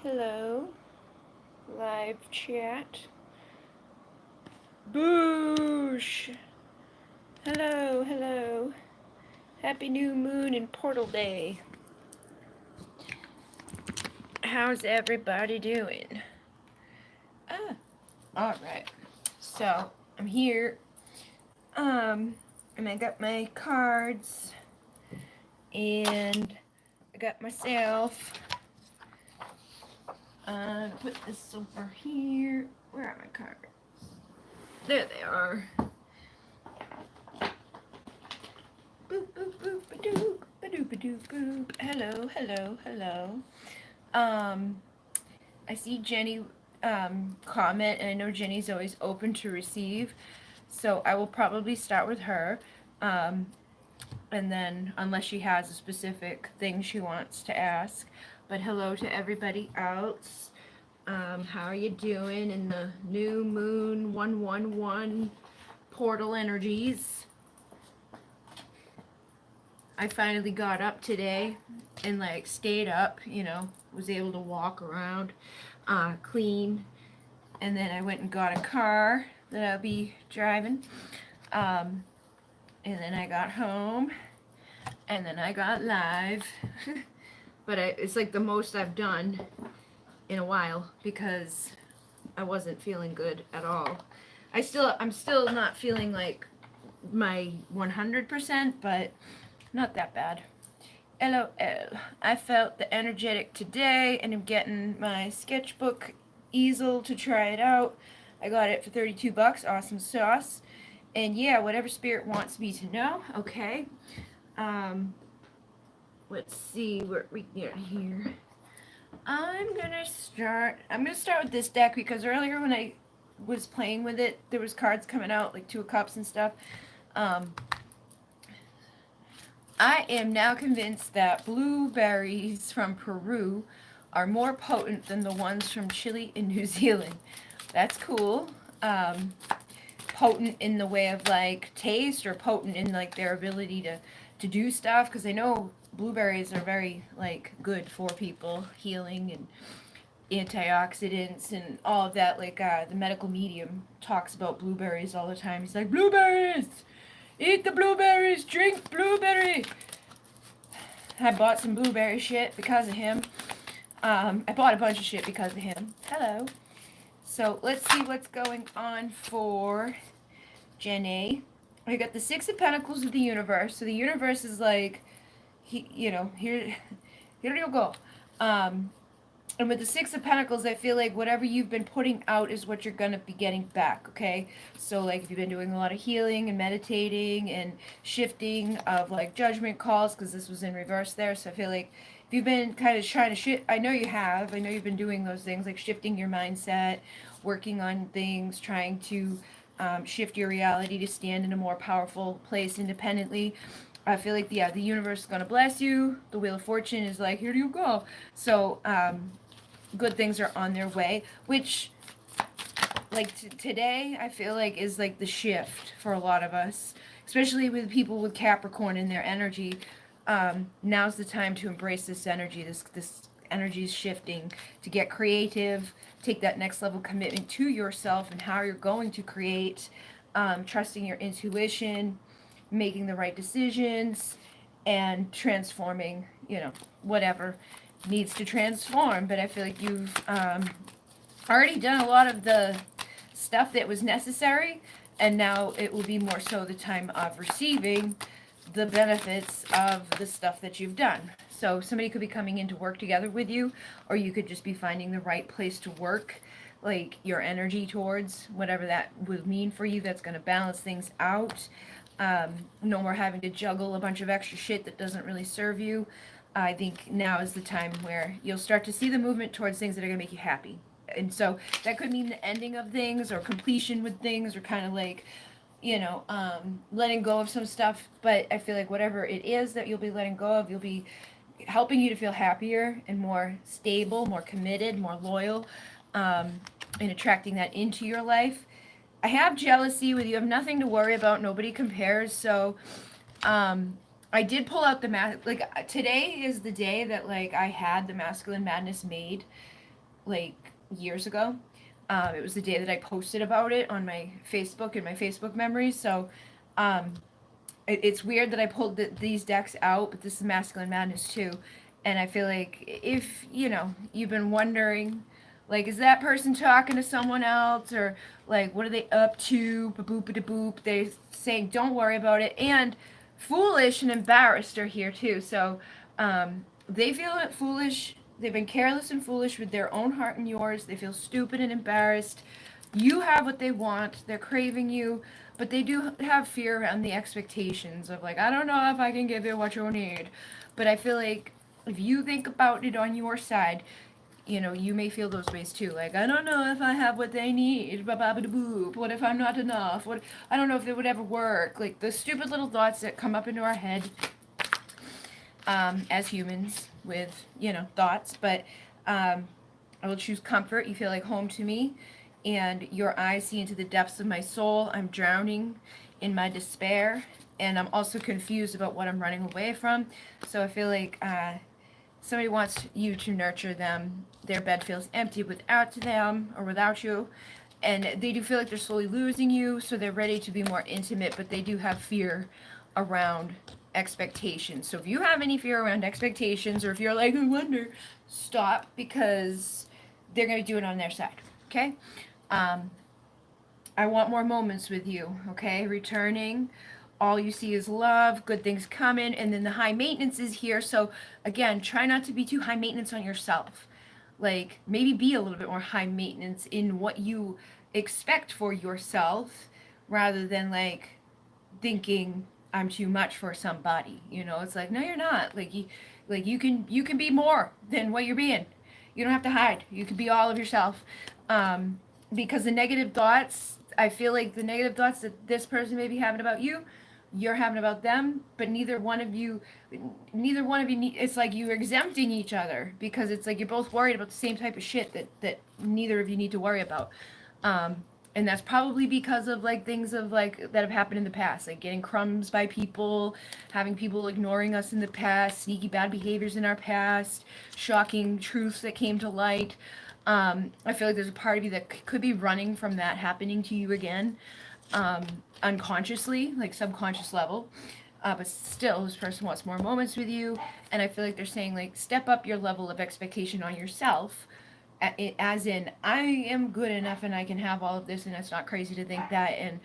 Hello, live chat. Boosh! Hello, hello. Happy new moon and portal day. How's everybody doing? Ah, alright. So, I'm here. And I got my cards. And I got myself. Put this over here. Where are my cards? There they are. Boop, boop, boop, ba-doop, ba-doop, ba-doop, boop. Hello, hello, hello. I see Jenny comment, and I know Jenny's always open to receive, so I will probably start with her. And then, unless she has a specific thing she wants to ask. But hello to everybody else. How are you doing in the new moon 111 portal energies? I finally got up today and stayed up, was able to walk around, clean, and then I went and got a car that I'll be driving, and then I got home, and then I got live, but it's like the most I've done in a while because I wasn't feeling good at all. I'm still not feeling like my 100%, but not that bad. LOL. I felt the energetic today, and I'm getting my sketchbook easel to try it out. I got it for 32 bucks. Awesome sauce. And yeah, whatever spirit wants me to know. Okay. Let's see where we get here. I'm gonna start with this deck because earlier when I was playing with it, there was cards coming out like Two of Cups and stuff. I am now convinced that blueberries from Peru are more potent than the ones from Chile and New Zealand. That's cool. Potent in the way of taste, or potent in their ability to do stuff, because I know blueberries are very good for people, healing and antioxidants and all of that. The medical medium talks about blueberries all the time. He's like, blueberries! Eat the blueberries, drink blueberry. I bought some blueberry shit because of him. I bought a bunch of shit because of him. Hello. So let's see what's going on for Jenny. I got the Six of Pentacles of the universe. So the universe is here you go. And with the Six of Pentacles, I feel like whatever you've been putting out is what you're going to be getting back, okay? So, if you've been doing a lot of healing and meditating and shifting of, judgment calls, because this was in reverse there, so I feel like if you've been kind of trying to shift, I know you have, I know you've been doing those things, like shifting your mindset, working on things, trying to shift your reality to stand in a more powerful place independently. I feel like, the universe is going to bless you. The Wheel of Fortune is like, here you go. So, good things are on their way, which today I feel like is the shift for a lot of us, especially with people with Capricorn in their energy. Now's the time to embrace this energy. This energy is shifting, to get creative, take that next level commitment to yourself and how you're going to create, trusting your intuition, making the right decisions, and transforming, whatever needs to transform. But I feel like you've already done a lot of the stuff that was necessary, and now it will be more so the time of receiving the benefits of the stuff that you've done. So somebody could be coming in to work together with you, or you could just be finding the right place to work, your energy towards whatever that would mean for you, that's going to balance things out. No more having to juggle a bunch of extra shit that doesn't really serve you. I think now is the time where you'll start to see the movement towards things that are going to make you happy. And so that could mean the ending of things, or completion with things, or kind of letting go of some stuff. But I feel like whatever it is that you'll be letting go of, you'll be helping you to feel happier and more stable, more committed, more loyal, and attracting that into your life. I have jealousy with you. I have nothing to worry about. Nobody compares. So, I did pull out the today is the day that I had the masculine madness made. like years ago. It was the day that I posted about it on my Facebook and my Facebook memories. So um, it's weird that I pulled these decks out, but this is Masculine Madness too. And I feel like if, you've been wondering, like, is that person talking to someone else? Or, like, what are they up to? Ba-boop-a-da-boop. They're saying, don't worry about it. And foolish and embarrassed are here too. So they feel foolish. They've been careless and foolish with their own heart and yours. They feel stupid and embarrassed. You have what they want. They're craving you, but they do have fear around the expectations of, like, I don't know if I can give you what you need. But I feel like if you think about it on your side, you may feel those ways too. Like, I don't know if I have what they need. Ba-ba-ba-da-boop. What if I'm not enough? What? I don't know if it would ever work. Like, the stupid little thoughts that come up into our head as humans with, thoughts. But I will choose comfort. You feel like home to me. And your eyes see into the depths of my soul. I'm drowning in my despair. And I'm also confused about what I'm running away from. So I feel like somebody wants you to nurture them. Their bed feels empty without them or without you. And they do feel like they're slowly losing you, so they're ready to be more intimate, but they do have fear around expectations. So if you have any fear around expectations, or if you're like, I wonder, stop, because they're going to do it on their side, okay? I want more moments with you, okay? Returning. All you see is love, good things coming, and then the high maintenance is here. So again, try not to be too high maintenance on yourself. Like, maybe be a little bit more high maintenance in what you expect for yourself, rather than like thinking I'm too much for somebody. It's like, no, you're not. You can be more than what you're being. You don't have to hide. You can be all of yourself. Because the negative thoughts, I feel like the negative thoughts that this person may be having about you, you're having about them, but neither one of you need, it's like you're exempting each other, because it's like you're both worried about the same type of shit that neither of you need to worry about. And that's probably because of like things of like that have happened in the past, like getting crumbs by people, having people ignoring us in the past, sneaky bad behaviors in our past, shocking truths that came to light. I feel like there's a part of you that could be running from that happening to you again, unconsciously, like subconscious level. But still, this person wants more moments with you, and I feel like they're saying, like, step up your level of expectation on yourself, as in, I am good enough and I can have all of this, and it's not crazy to think that, and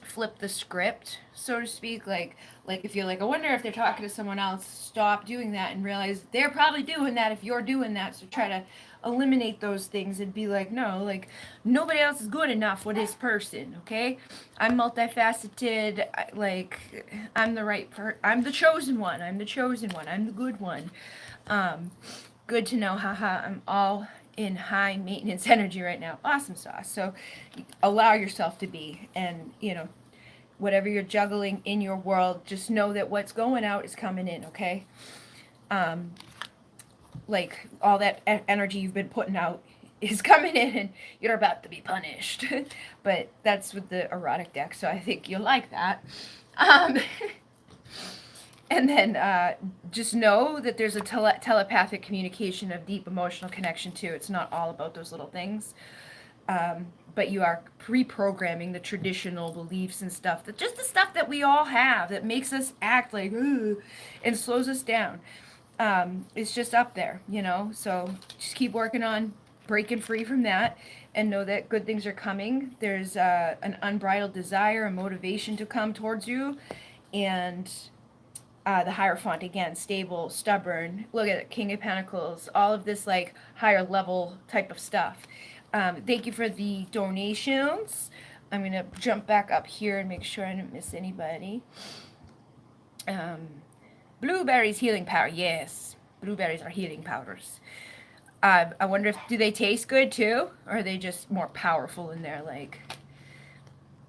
flip the script, so to speak. Like if you're like, I wonder if they're talking to someone else, stop doing that and realize they're probably doing that if you're doing that. So try to eliminate those things and be like, no, like, nobody else is good enough for this person, okay? I'm multifaceted. I'm the right I'm the chosen one. I'm the chosen one. I'm the good one. Good to know. Haha. I'm all in high maintenance energy right now. Awesome sauce. So allow yourself to be, and whatever you're juggling in your world, just know that what's going out is coming in, okay? Like, all that energy you've been putting out is coming in, and you're about to be punished. But that's with the erotic deck, so I think you'll like that. And then just know that there's a telepathic communication of deep emotional connection too. It's not all about those little things. But you are reprogramming the traditional beliefs and stuff, that just the stuff that we all have that makes us act like, ooh, and slows us down. It's just up there, so just keep working on breaking free from that, and know that good things are coming. There's an unbridled desire, a motivation to come towards you, and the Hierophant, again, stable, stubborn. Look at it, King of Pentacles, all of this like higher level type of stuff. Thank you for the donations. I'm going to jump back up here and make sure I didn't miss anybody. Blueberries healing powder. Yes, blueberries are healing powders. I wonder do they taste good too? Or are they just more powerful in there, like,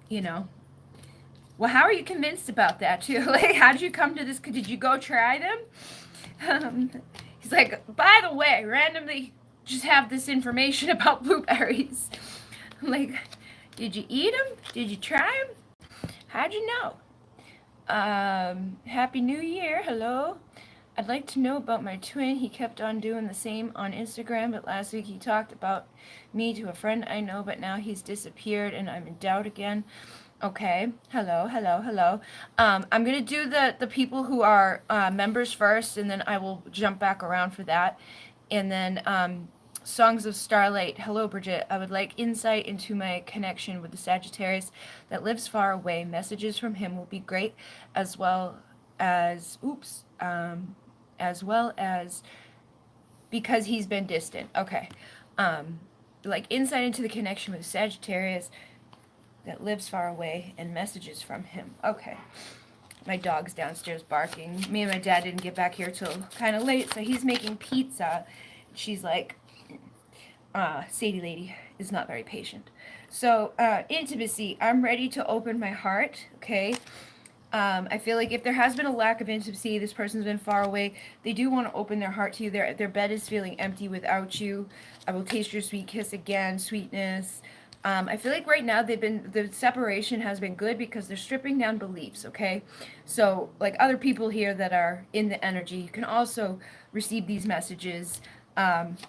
Well, how are you convinced about that too? Like, how did you come to this? Did you go try them? He's like, by the way, randomly just have this information about blueberries. I'm like, did you eat them? Did you try them? How'd you know? Happy New Year. Hello. I'd like to know about my twin. He kept on doing the same on Instagram, but last week he talked about me to a friend I know, but now he's disappeared and I'm in doubt again. Okay. Hello, hello, hello. I'm gonna do the people who are members first, and then I will jump back around for that. And then Songs of Starlight. Hello, Bridget. I would like insight into my connection with the Sagittarius that lives far away. Messages from him will be great, as well as as well as because he's been distant. Okay. Like insight into the connection with Sagittarius that lives far away and messages from him. Okay. My dog's downstairs barking. Me and my dad didn't get back here till kind of late, so he's making pizza. She's like, Sadie lady is not very patient. So, intimacy. I'm ready to open my heart, okay? I feel like if there has been a lack of intimacy, this person's been far away, they do want to open their heart to you. Their bed is feeling empty without you. I will taste your sweet kiss again, sweetness. I feel like right now the separation has been good because they're stripping down beliefs, okay? So, like other people here that are in the energy, you can also receive these messages.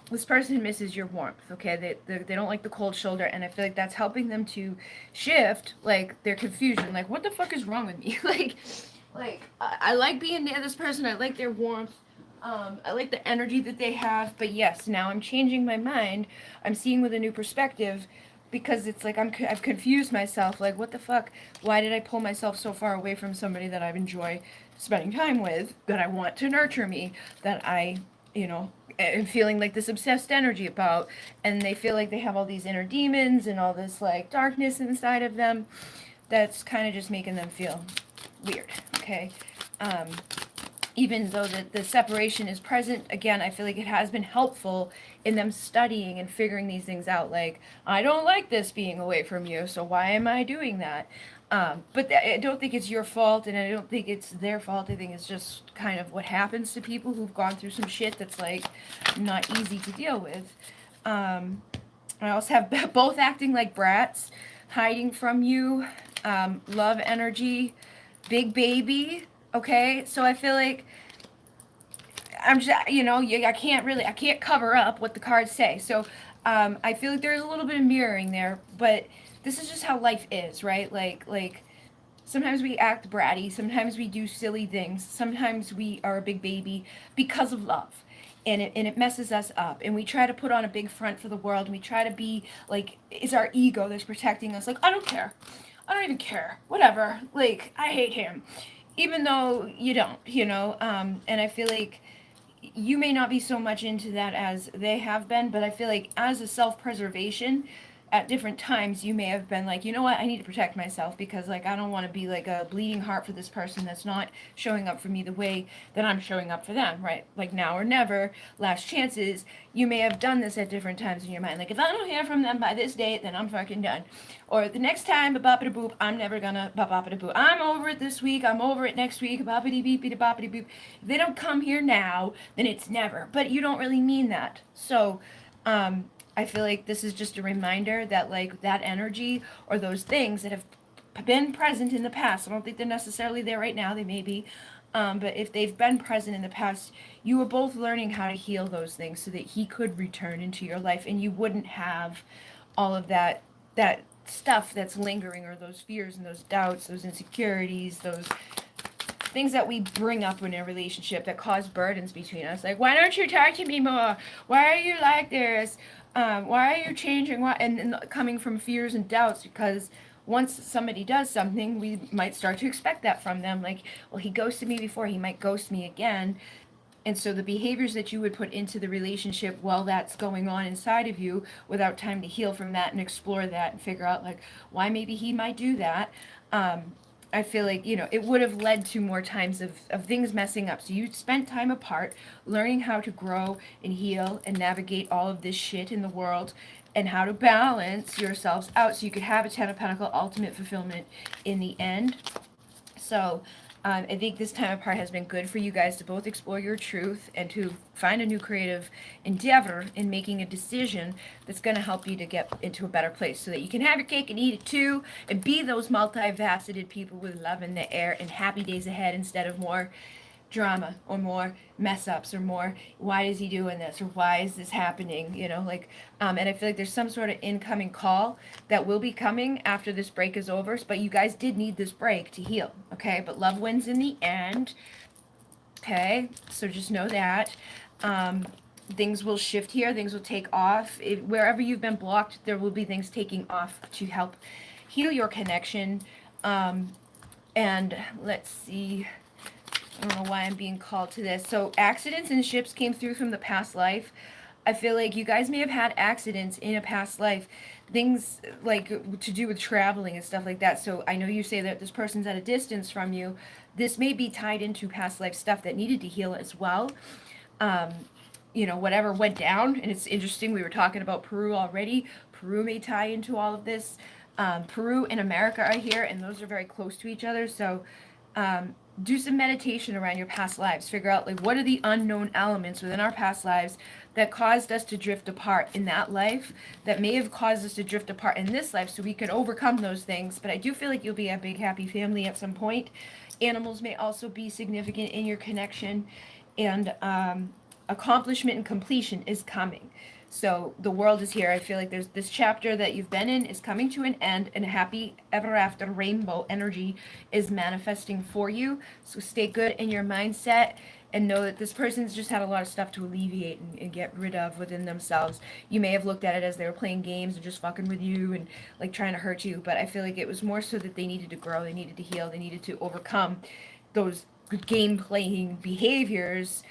This person misses your warmth, okay? They don't like the cold shoulder, and I feel like that's helping them to shift, like, their confusion. Like, what the fuck is wrong with me? I like being near this person. I like their warmth. I like the energy that they have. But yes, now I'm changing my mind. I'm seeing with a new perspective because it's like I've confused myself. Like, what the fuck? Why did I pull myself so far away from somebody that I enjoy spending time with, that I want to nurture me, that I, am feeling like this obsessed energy about, and they feel like they have all these inner demons and all this like darkness inside of them that's kind of just making them feel weird, okay? Even though the separation is present, again, I feel like it has been helpful in them studying and figuring these things out. Like, I don't like this being away from you, so why am I doing that? But I don't think it's your fault, and I don't think it's their fault. I think it's just kind of what happens to people who've gone through some shit that's, like, not easy to deal with. I also have both acting like brats, hiding from you, love energy, big baby, okay? So I feel like I'm just, I can't cover up what the cards say. So I feel like there's a little bit of mirroring there, but this is just how life is, right? Like sometimes we act bratty, sometimes we do silly things, sometimes we are a big baby because of love. And it messes us up, and we try to put on a big front for the world, and we try to be like, it's our ego that's protecting us. Like, I don't care, I don't even care, whatever, like, I hate him, even though you don't, and I feel like you may not be so much into that as they have been, but I feel like as a self-preservation, at different times you may have been like, you know what, I need to protect myself because like I don't want to be like a bleeding heart for this person that's not showing up for me the way that I'm showing up for them, right? Like now or never, last chances. You may have done this at different times in your mind. Like if I don't hear from them by this date, then I'm fucking done. Or the next time, boppity boop, I'm never gonna boppity boop. I'm over it this week. I'm over it next week. Boppity beepity boppity boop. If they don't come here now, then it's never. But you don't really mean that. So, I feel like this is just a reminder that like that energy or those things that have been present in the past. I don't think they're necessarily there right now. They may be. But if they've been present in the past, you were both learning how to heal those things so that he could return into your life and you wouldn't have all of that stuff that's lingering, or those fears and those doubts, those insecurities, those things that we bring up in a relationship that cause burdens between us. Like, why don't you talk to me more? Why are you like this? Why are you changing? Why? And coming from fears and doubts, because once somebody does something, we might start to expect that from them. Like, well, he ghosted me before, he might ghost me again. And so the behaviors that you would put into the relationship while that's going on inside of you, without time to heal from that and explore that and figure out like why maybe he might do that, I feel like, it would have led to more times of things messing up. So you spent time apart learning how to grow and heal and navigate all of this shit in the world, and how to balance yourselves out so you could have a Ten of Pentacles ultimate fulfillment in the end. So I think this time apart has been good for you guys to both explore your truth and to find a new creative endeavor in making a decision that's going to help you to get into a better place so that you can have your cake and eat it too, and be those multifaceted people with love in the air and happy days ahead instead of more drama or more mess ups or more why is he doing this or why is this happening, you know, like and I feel like there's some sort of incoming call that will be coming after this break is over, but you guys did need this break to heal, okay? But love wins in the end, okay? So just know that um things will shift here, things will take off. Wherever you've been blocked, there will be things taking off to help heal your connection. um and let's see, I don't know why I'm being called to this. So accidents and ships came through from the past life. I feel like you guys may have had accidents in a past life, things like to do with traveling and stuff like that. So I know you say that this person's at a distance from you. This may be tied into past life stuff that needed to heal as well. Um, you know, whatever went down, and it's interesting. We were talking about Peru already. Peru may tie into all of this. Peru and America are here, and those are very close to each other. So do some meditation around your past lives. Figure out like what are the unknown elements within our past lives that caused us to drift apart in that life, that may have caused us to drift apart in this life, so we could overcome those things. But I do feel like you'll be a big happy family at some point. Animals may also be significant in your connection, and accomplishment and completion is coming. So the world is here. I feel like there's this chapter that you've been in is coming to an end, and a happy ever after rainbow energy is manifesting for you. So stay good in your mindset and know that this person's just had a lot of stuff to alleviate and get rid of within themselves. You may have looked at it as they were playing games and just fucking with you and like trying to hurt you, but I feel like it was more so that they needed to grow, they needed to heal, they needed to overcome those game playing behaviors,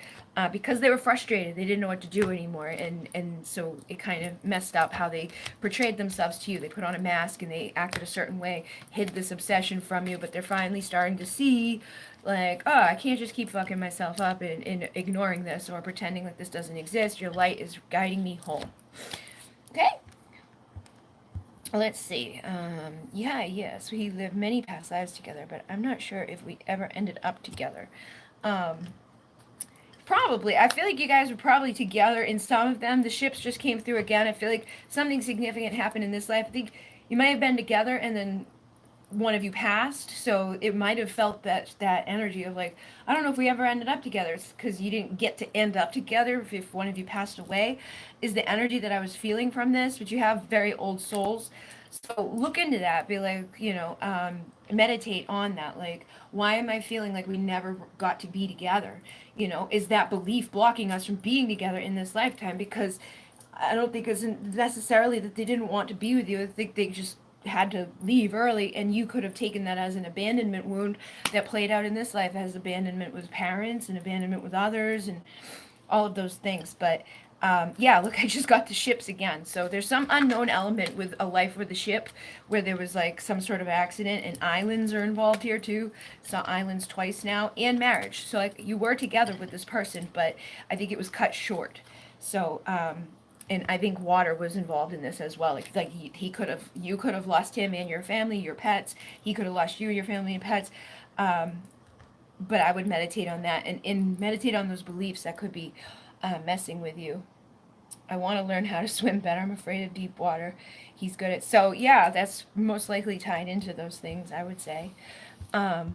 because they were frustrated. They didn't know what to do anymore, and so it kind of messed up how they portrayed themselves to you. They put on a mask and they acted a certain way, hid this obsession from you, but they're finally starting to see, like, oh, I can't just keep fucking myself up and ignoring this or pretending like this doesn't exist. Your light is guiding me home. Okay? Let's see. So we lived many past lives together, but I'm not sure if we ever ended up together. Probably. I feel like you guys were probably together in some of them. The ships just came through again. I feel like something significant happened in this life. I think you might have been together and then one of you passed, so it might have felt that energy of like, I don't know if we ever ended up together. It's because you didn't get to end up together if one of you passed away, is the energy that I was feeling from this. But you have very old souls, so look into that. Be like, meditate on that. Like, why am I feeling like we never got to be together? Is that belief blocking us from being together in this lifetime? Because I don't think it's necessarily that they didn't want to be with you. I think they just had to leave early, and you could have taken that as an abandonment wound that played out in this life as abandonment with parents and abandonment with others and all of those things. But yeah, look, I just got the ships again. So there's some unknown element with a life with a ship where there was like some sort of accident, and islands are involved here too. Saw islands twice now, and marriage. So like you were together with this person, but I think it was cut short. So and I think water was involved in this as well. Like you could have lost him and your family, your pets. He could have lost you, your family, and pets. But I would meditate on that and meditate on those beliefs that could be messing with you. I want to learn how to swim better. I'm afraid of deep water. He's good at. So yeah, that's most likely tied into those things, I would say. All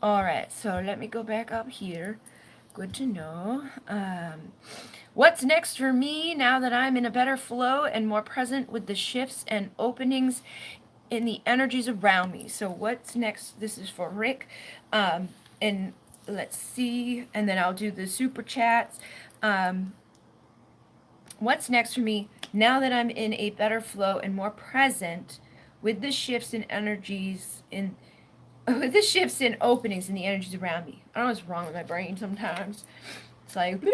right, so let me go back up here. Good to know. What's next for me now that I'm in a better flow and more present with the shifts and openings in the energies around me? So what's next? This is for Rick. And let's see. And then I'll do the super chats. What's next for me now that I'm in a better flow and more present with the shifts and energies in with the shifts and openings in the energies around me? I don't know what's wrong with my brain sometimes. It's like,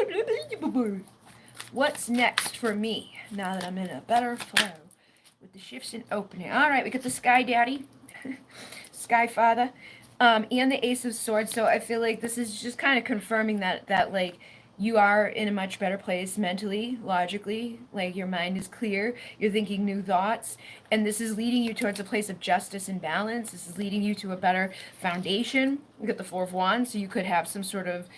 what's next for me now that I'm in a better flow with the shifts and opening? All right, we got the Sky Daddy, Sky Father, and the Ace of Swords. So I feel like this is just kind of confirming that like you are in a much better place mentally, logically, like your mind is clear, you're thinking new thoughts, and this is leading you towards a place of justice and balance. This is leading you to a better foundation. You got the Four of Wands, so you could have some sort of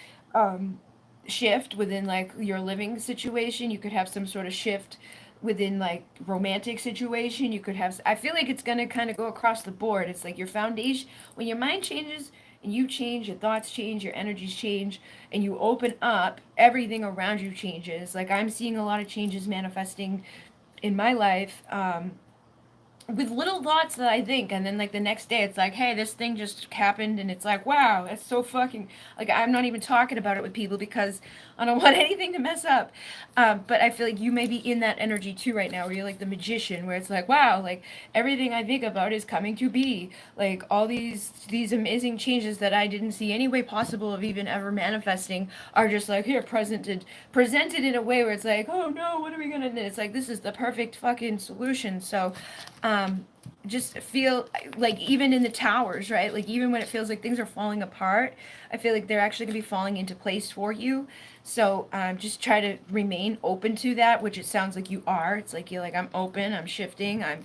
shift within like your living situation. You could have some sort of shift within like romantic situation. You could have, I feel like it's going to kind of go across the board. It's like your foundation, when your mind changes, and you change, your thoughts change, your energies change, and you open up, everything around you changes. Like I'm seeing a lot of changes manifesting in my life. With little thoughts that I think, and then like the next day, it's like, hey, this thing just happened, and it's like, wow, that's so fucking like I'm not even talking about it with people because I don't want anything to mess up. But I feel like you may be in that energy too right now, where you're like the magician, where it's like, wow, like everything I think about is coming to be. Like all these amazing changes that I didn't see any way possible of even ever manifesting are just like here presented in a way where it's like, oh no, what are we gonna do? It's like this is the perfect fucking solution. So um, just feel like even in the towers, right? Like even when it feels like things are falling apart, I feel like they're actually gonna be falling into place for you. So just try to remain open to that, which it sounds like you are. It's like you're like I'm open, I'm shifting, I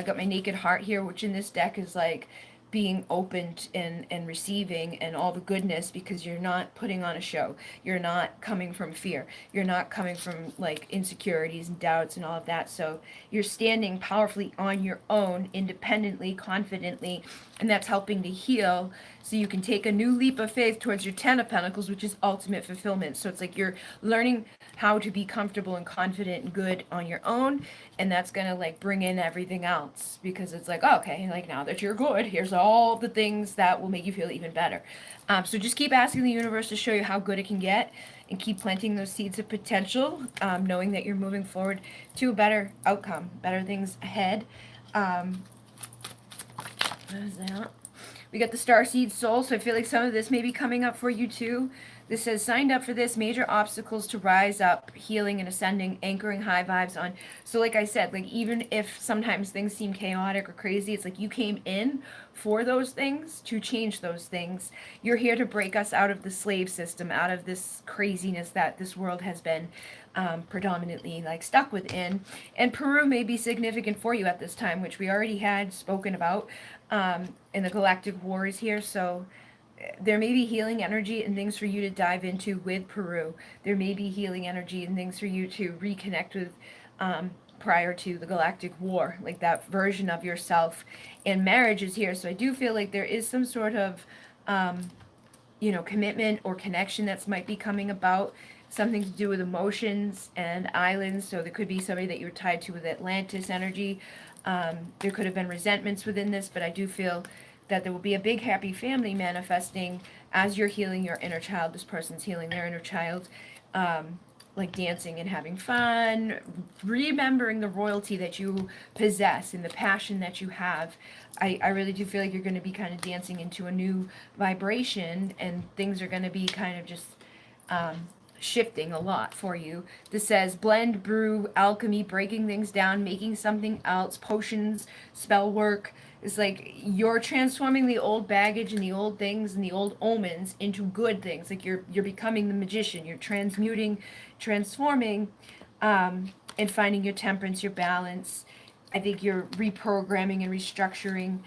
got my naked heart here, which in this deck is like being open and receiving and all the goodness because you're not putting on a show. You're not coming from fear. You're not coming from like insecurities and doubts and all of that. So you're standing powerfully on your own, independently, confidently, and that's helping to heal so you can take a new leap of faith towards your 10 of Pentacles, which is ultimate fulfillment. So it's like you're learning how to be comfortable and confident and good on your own, and that's gonna like bring in everything else because it's like, oh, okay, like now that you're good, here's all the things that will make you feel even better. So just keep asking the universe to show you how good it can get, and keep planting those seeds of potential, knowing that you're moving forward to a better outcome, better things ahead. What is that? We got the Starseed Soul, so I feel like some of this may be coming up for you too. This says, signed up for this, major obstacles to rise up, healing and ascending, anchoring high vibes on. So like I said, like even if sometimes things seem chaotic or crazy, it's like you came in for those things, to change those things. You're here to break us out of the slave system, out of this craziness that this world has been predominantly like stuck within. And Peru may be significant for you at this time, which we already had spoken about in the Galactic Wars here. So there may be healing energy and things for you to dive into with Peru. There may be healing energy and things for you to reconnect with prior to the Galactic War, like that version of yourself. And marriage is here. So I do feel like there is some sort of commitment or connection that's might be coming about, something to do with emotions and islands. So there could be somebody that you're tied to with Atlantis energy. There could have been resentments within this, but I do feel that there will be a big happy family manifesting as you're healing your inner child. This person's healing their inner child. Like dancing and having fun, remembering the royalty that you possess and the passion that you have. I really do feel like you're going to be kind of dancing into a new vibration, and things are going to be kind of just shifting a lot for you. This says blend, brew, alchemy, breaking things down, making something else, potions, spell work. It's like you're transforming the old baggage and the old things and the old omens into good things. Like you're becoming the magician. You're transmuting, transforming, and finding your temperance, your balance. I think you're reprogramming and restructuring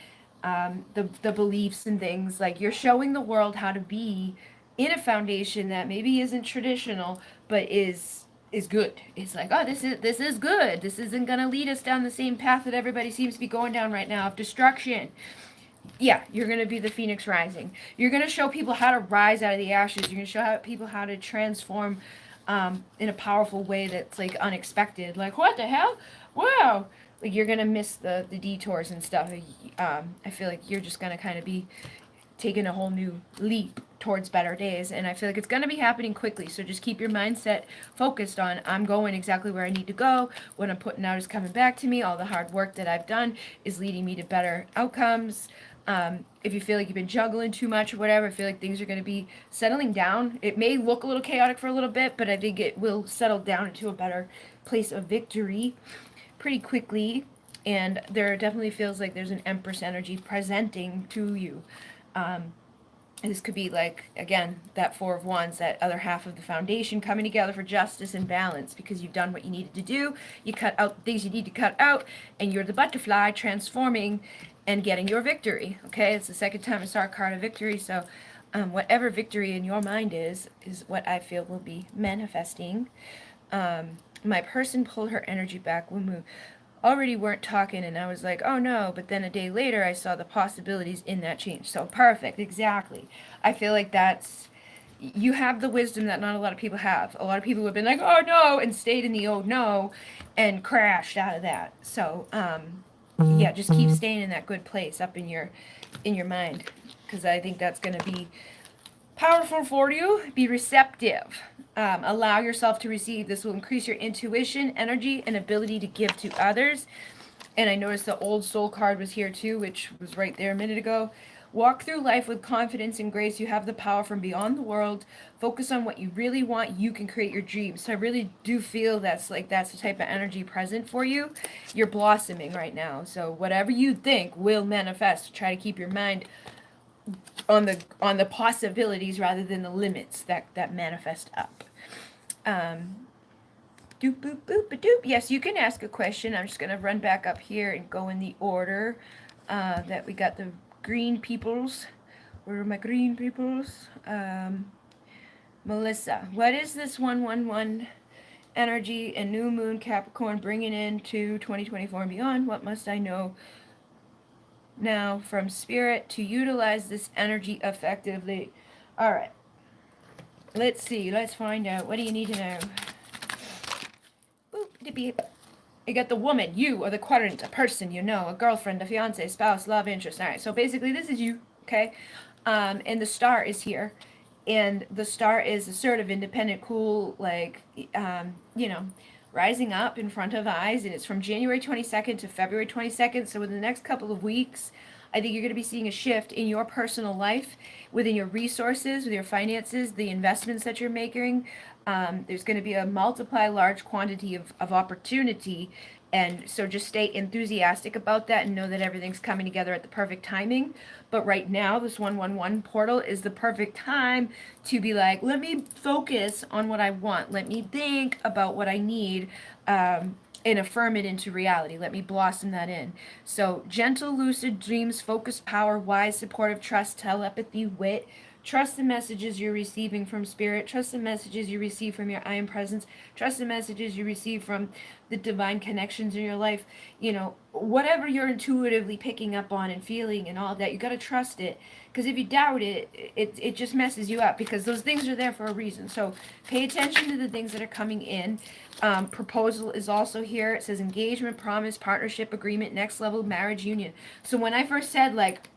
the beliefs and things. Like you're showing the world how to be in a foundation that maybe isn't traditional, but is good. It's like, oh, this is good. This isn't gonna lead us down the same path that everybody seems to be going down right now of destruction. Yeah, you're gonna be the phoenix rising. You're gonna show people how to rise out of the ashes. You're gonna show people how to transform in a powerful way that's like unexpected. Like, what the hell? Wow. Like you're gonna miss the detours and stuff. I feel like you're just gonna kind of be taking a whole new leap towards better days, and I feel like it's going to be happening quickly. So just keep your mindset focused on, I'm going exactly where I need to go. What I'm putting out is coming back to me. All the hard work that I've done is leading me to better outcomes. If you feel like you've been juggling too much or whatever, I feel like things are going to be settling down. It may look a little chaotic for a little bit, but I think it will settle down into a better place of victory pretty quickly. And there definitely feels like there's an Empress energy presenting to you. This could be like, again, that Four of Wands, that other half of the foundation coming together for justice and balance, because you've done what you needed to do. You cut out things you need to cut out, and you're the butterfly transforming and getting your victory. Okay, it's the second time I saw a card of victory, so whatever victory in your mind is what I feel will be manifesting. My person pulled her energy back. We'll move. already weren't talking, and I was like, oh no, but then a day later I saw the possibilities in that change. So perfect, exactly. I feel like that's, you have the wisdom that not a lot of people have. A lot of people have been like, oh no, and stayed in the oh no and crashed out of that. So yeah, just keep staying in that good place up in your mind, because I think that's going to be powerful for you. Be receptive. Allow yourself to receive. This will increase your intuition, energy, and ability to give to others. And I noticed the old soul card was here too, which was right there a minute ago. Walk through life with confidence and grace. You have the power from beyond the world. Focus on what you really want. You can create your dreams. So I really do feel that's the type of energy present for you. You're blossoming right now. So whatever you think will manifest. Try to keep your mind on the possibilities rather than the limits that manifest up. Doop boop boop a doop. Yes, you can ask a question. I'm just gonna run back up here and go in the order that we got the green peoples. Where are my green peoples? Melissa, what is this 111 energy and new moon Capricorn bringing into 2024 and beyond? What must I know now from spirit to utilize this energy effectively? All right. Let's see. Let's find out. What do you need to know? Boop, dippy. You got the woman, you, or the quadrant, a person you know, a girlfriend, a fiance, spouse, love interest. All right, so basically this is you, okay? And the star is here. And the star is assertive, independent, cool, like, you know, rising up in front of eyes. And it's from January 22nd to February 22nd. So in the next couple of weeks, I think you're going to be seeing a shift in your personal life, within your resources, with your finances, the investments that you're making. There's going to be a multiply large quantity of opportunity. And so just stay enthusiastic about that and know that everything's coming together at the perfect timing. But right now, this 111 portal is the perfect time to be like, let me focus on what I want. Let me think about what I need. And affirm it into reality. Let me blossom that in. So, gentle, lucid dreams, focus, power, wise, supportive, trust, telepathy, wit. Trust the messages you're receiving from spirit. Trust the messages you receive from your I am presence. Trust the messages you receive from the divine connections in your life. You know, whatever you're intuitively picking up on and feeling and all of that, you got to trust it. Because if you doubt it, it just messes you up, because those things are there for a reason. So pay attention to the things that are coming in. Proposal is also here. It says engagement, promise, partnership, agreement, next level, marriage, union. So when I first said, like,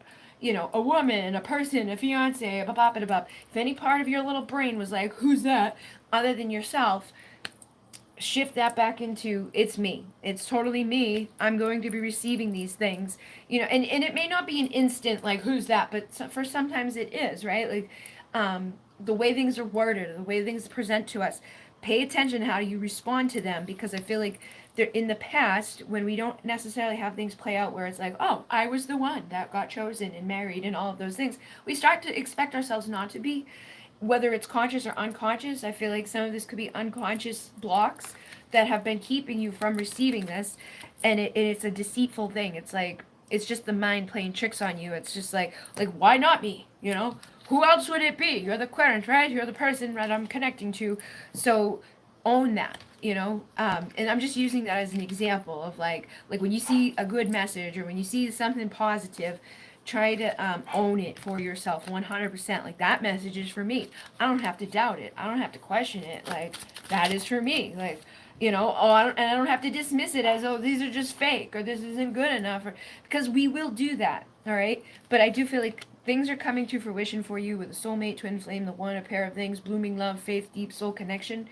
you know, a woman, a person, a fiance, blah, blah, blah, blah, if any part of your little brain was like, who's that, other than yourself, shift that back into, it's me. It's totally me. I'm going to be receiving these things. You know, and it may not be an instant, like, who's that, but for sometimes it is, right? Like, the way things are worded, the way things present to us, pay attention to how you respond to them, because I feel like there, in the past, when we don't necessarily have things play out where it's like, oh, I was the one that got chosen and married and all of those things, we start to expect ourselves not to be, whether it's conscious or unconscious. I feel like some of this could be unconscious blocks that have been keeping you from receiving this, and it's a deceitful thing. It's like, it's just the mind playing tricks on you. It's just like why not me? You know, who else would it be? You're the querent, right? You're the person that I'm connecting to. So own that. You know, and I'm just using that as an example of like when you see a good message or when you see something positive, try to own it for yourself 100%. Like, that message is for me. I don't have to doubt it. I don't have to question it. Like, that is for me. Like, you know, and I don't have to dismiss it as, oh, these are just fake or this isn't good enough, or because we will do that. All right. But I do feel like things are coming to fruition for you with a soulmate, twin flame, the one, a pair of things, blooming love, faith, deep soul connection.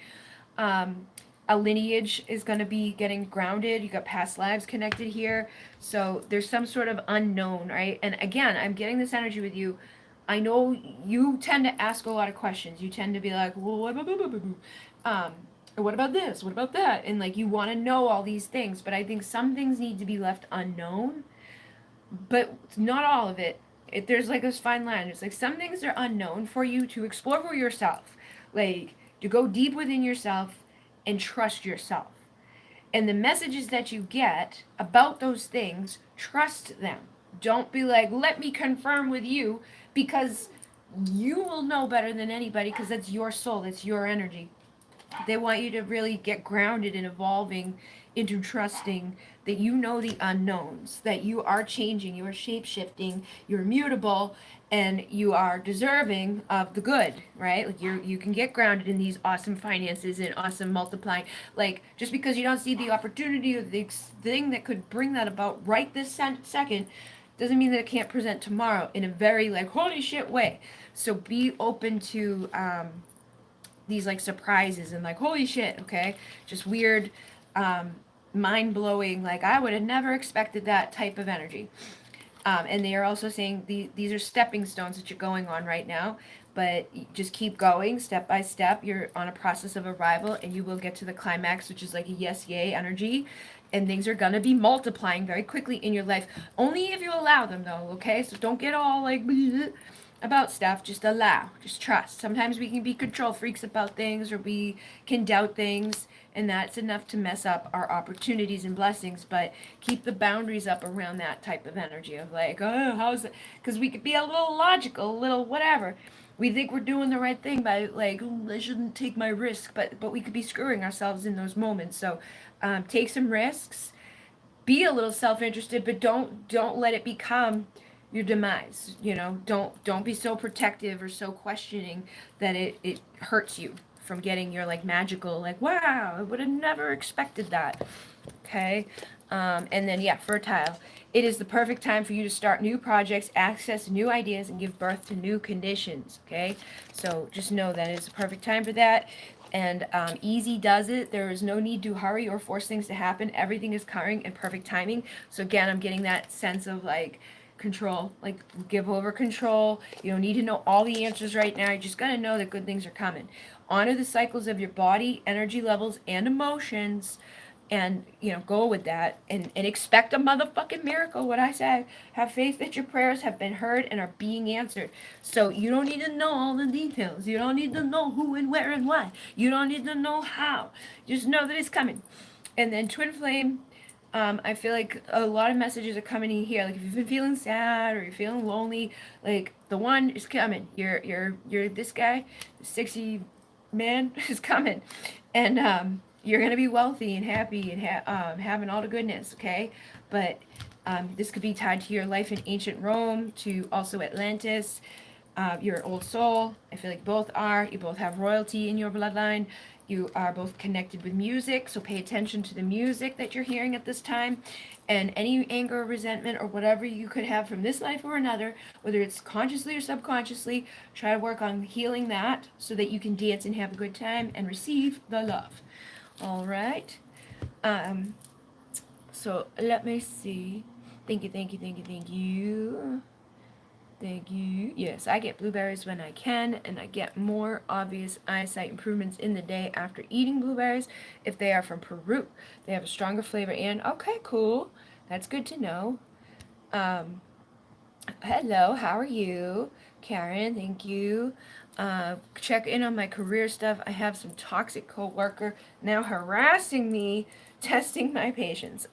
A lineage is going to be getting grounded. You got past lives connected here. So there's some sort of unknown, right? And again, I'm getting this energy with you. I know you tend to ask a lot of questions. You tend to be like, well, what about this? What about that? And like, you want to know all these things, but I think some things need to be left unknown, but not all of it. There's like this fine line. It's like some things are unknown for you to explore for yourself, like to go deep within yourself and trust yourself. And the messages that you get about those things, trust them. Don't be like, let me confirm with you, because you will know better than anybody, because that's your soul, that's your energy. They want you to really get grounded in evolving into trusting that you know the unknowns, that you are changing, you are shape shifting, you're mutable, and you are deserving of the good, right? Like you can get grounded in these awesome finances and awesome multiplying. Like just because you don't see the opportunity or the thing that could bring that about right this second, doesn't mean that it can't present tomorrow in a very like holy shit way. So be open to these like surprises and like holy shit, okay, just weird, um, mind blowing. Like I would have never expected that type of energy. And they are also saying these are stepping stones that you're going on right now, but just keep going step by step. You're on a process of arrival, and you will get to the climax, which is like a yes, yay energy. And things are gonna be multiplying very quickly in your life, only if you allow them, though. Okay, so don't get all like about stuff. Just allow, just trust. Sometimes we can be control freaks about things, or we can doubt things, and that's enough to mess up our opportunities and blessings. But keep the boundaries up around that type of energy of like, oh, how's it? Because we could be a little logical, a little whatever. We think we're doing the right thing by like, I shouldn't take my risk, but we could be screwing ourselves in those moments. So take some risks, be a little self-interested, but don't let it become your demise. Don't be so protective or so questioning that it hurts you from getting your like magical, like, wow, I would have never expected that. Okay. And then, yeah, fertile. It is the perfect time for you to start new projects, access new ideas, and give birth to new conditions. Okay. So just know that it's a perfect time for that. And easy does it. There is no need to hurry or force things to happen. Everything is occurring in perfect timing. So again, I'm getting that sense of like control, like give over control. You don't need to know all the answers right now. You just got to know that good things are coming. Honor the cycles of your body, energy levels, and emotions, and go with that, and expect a motherfucking miracle. What I say, have faith that your prayers have been heard and are being answered. So you don't need to know all the details. You don't need to know who and where and why. You don't need to know how. Just know that it's coming. And then twin flame, I feel like a lot of messages are coming in here. Like if you've been feeling sad or you're feeling lonely, like the one is coming. You're this guy, sexy man is coming, and you're gonna be wealthy and happy and having all the goodness. Okay, but this could be tied to your life in ancient Rome, to also Atlantis. You're an old soul. I feel like both are. You both have royalty in your bloodline. You are both connected with music, so pay attention to the music that you're hearing at this time. And any anger or resentment or whatever you could have from this life or another, whether it's consciously or subconsciously, try to work on healing that so that you can dance and have a good time and receive the love. All right. So let me see. Thank you, thank you, thank you, thank you. Thank you. Yes, I get blueberries when I can, and I get more obvious eyesight improvements in the day after eating blueberries if they are from Peru. They have a stronger flavor and okay, cool. That's good to know. Um, Hello, how are you? Karen, thank you. Check in on my career stuff. I have some toxic coworker now harassing me, testing my patience.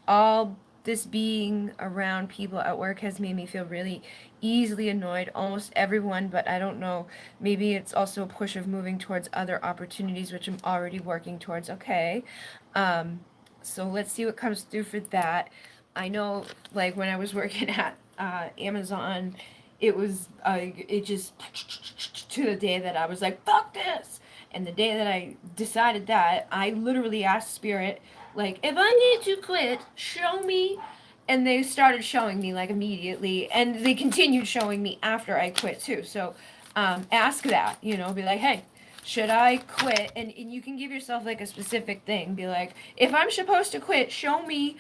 All this being around people at work has made me feel really easily annoyed, almost everyone, but I don't know. Maybe it's also a push of moving towards other opportunities, which I'm already working towards. Okay. So let's see what comes through for that. I know, like, when I was working at Amazon, it just, to the day that I was like, fuck this. And the day that I decided that, I literally asked Spirit, like, if I need to quit, show me. And they started showing me like immediately, and they continued showing me after I quit too. So ask that, be like, hey, should I quit? And you can give yourself like a specific thing. Be like, if I'm supposed to quit, show me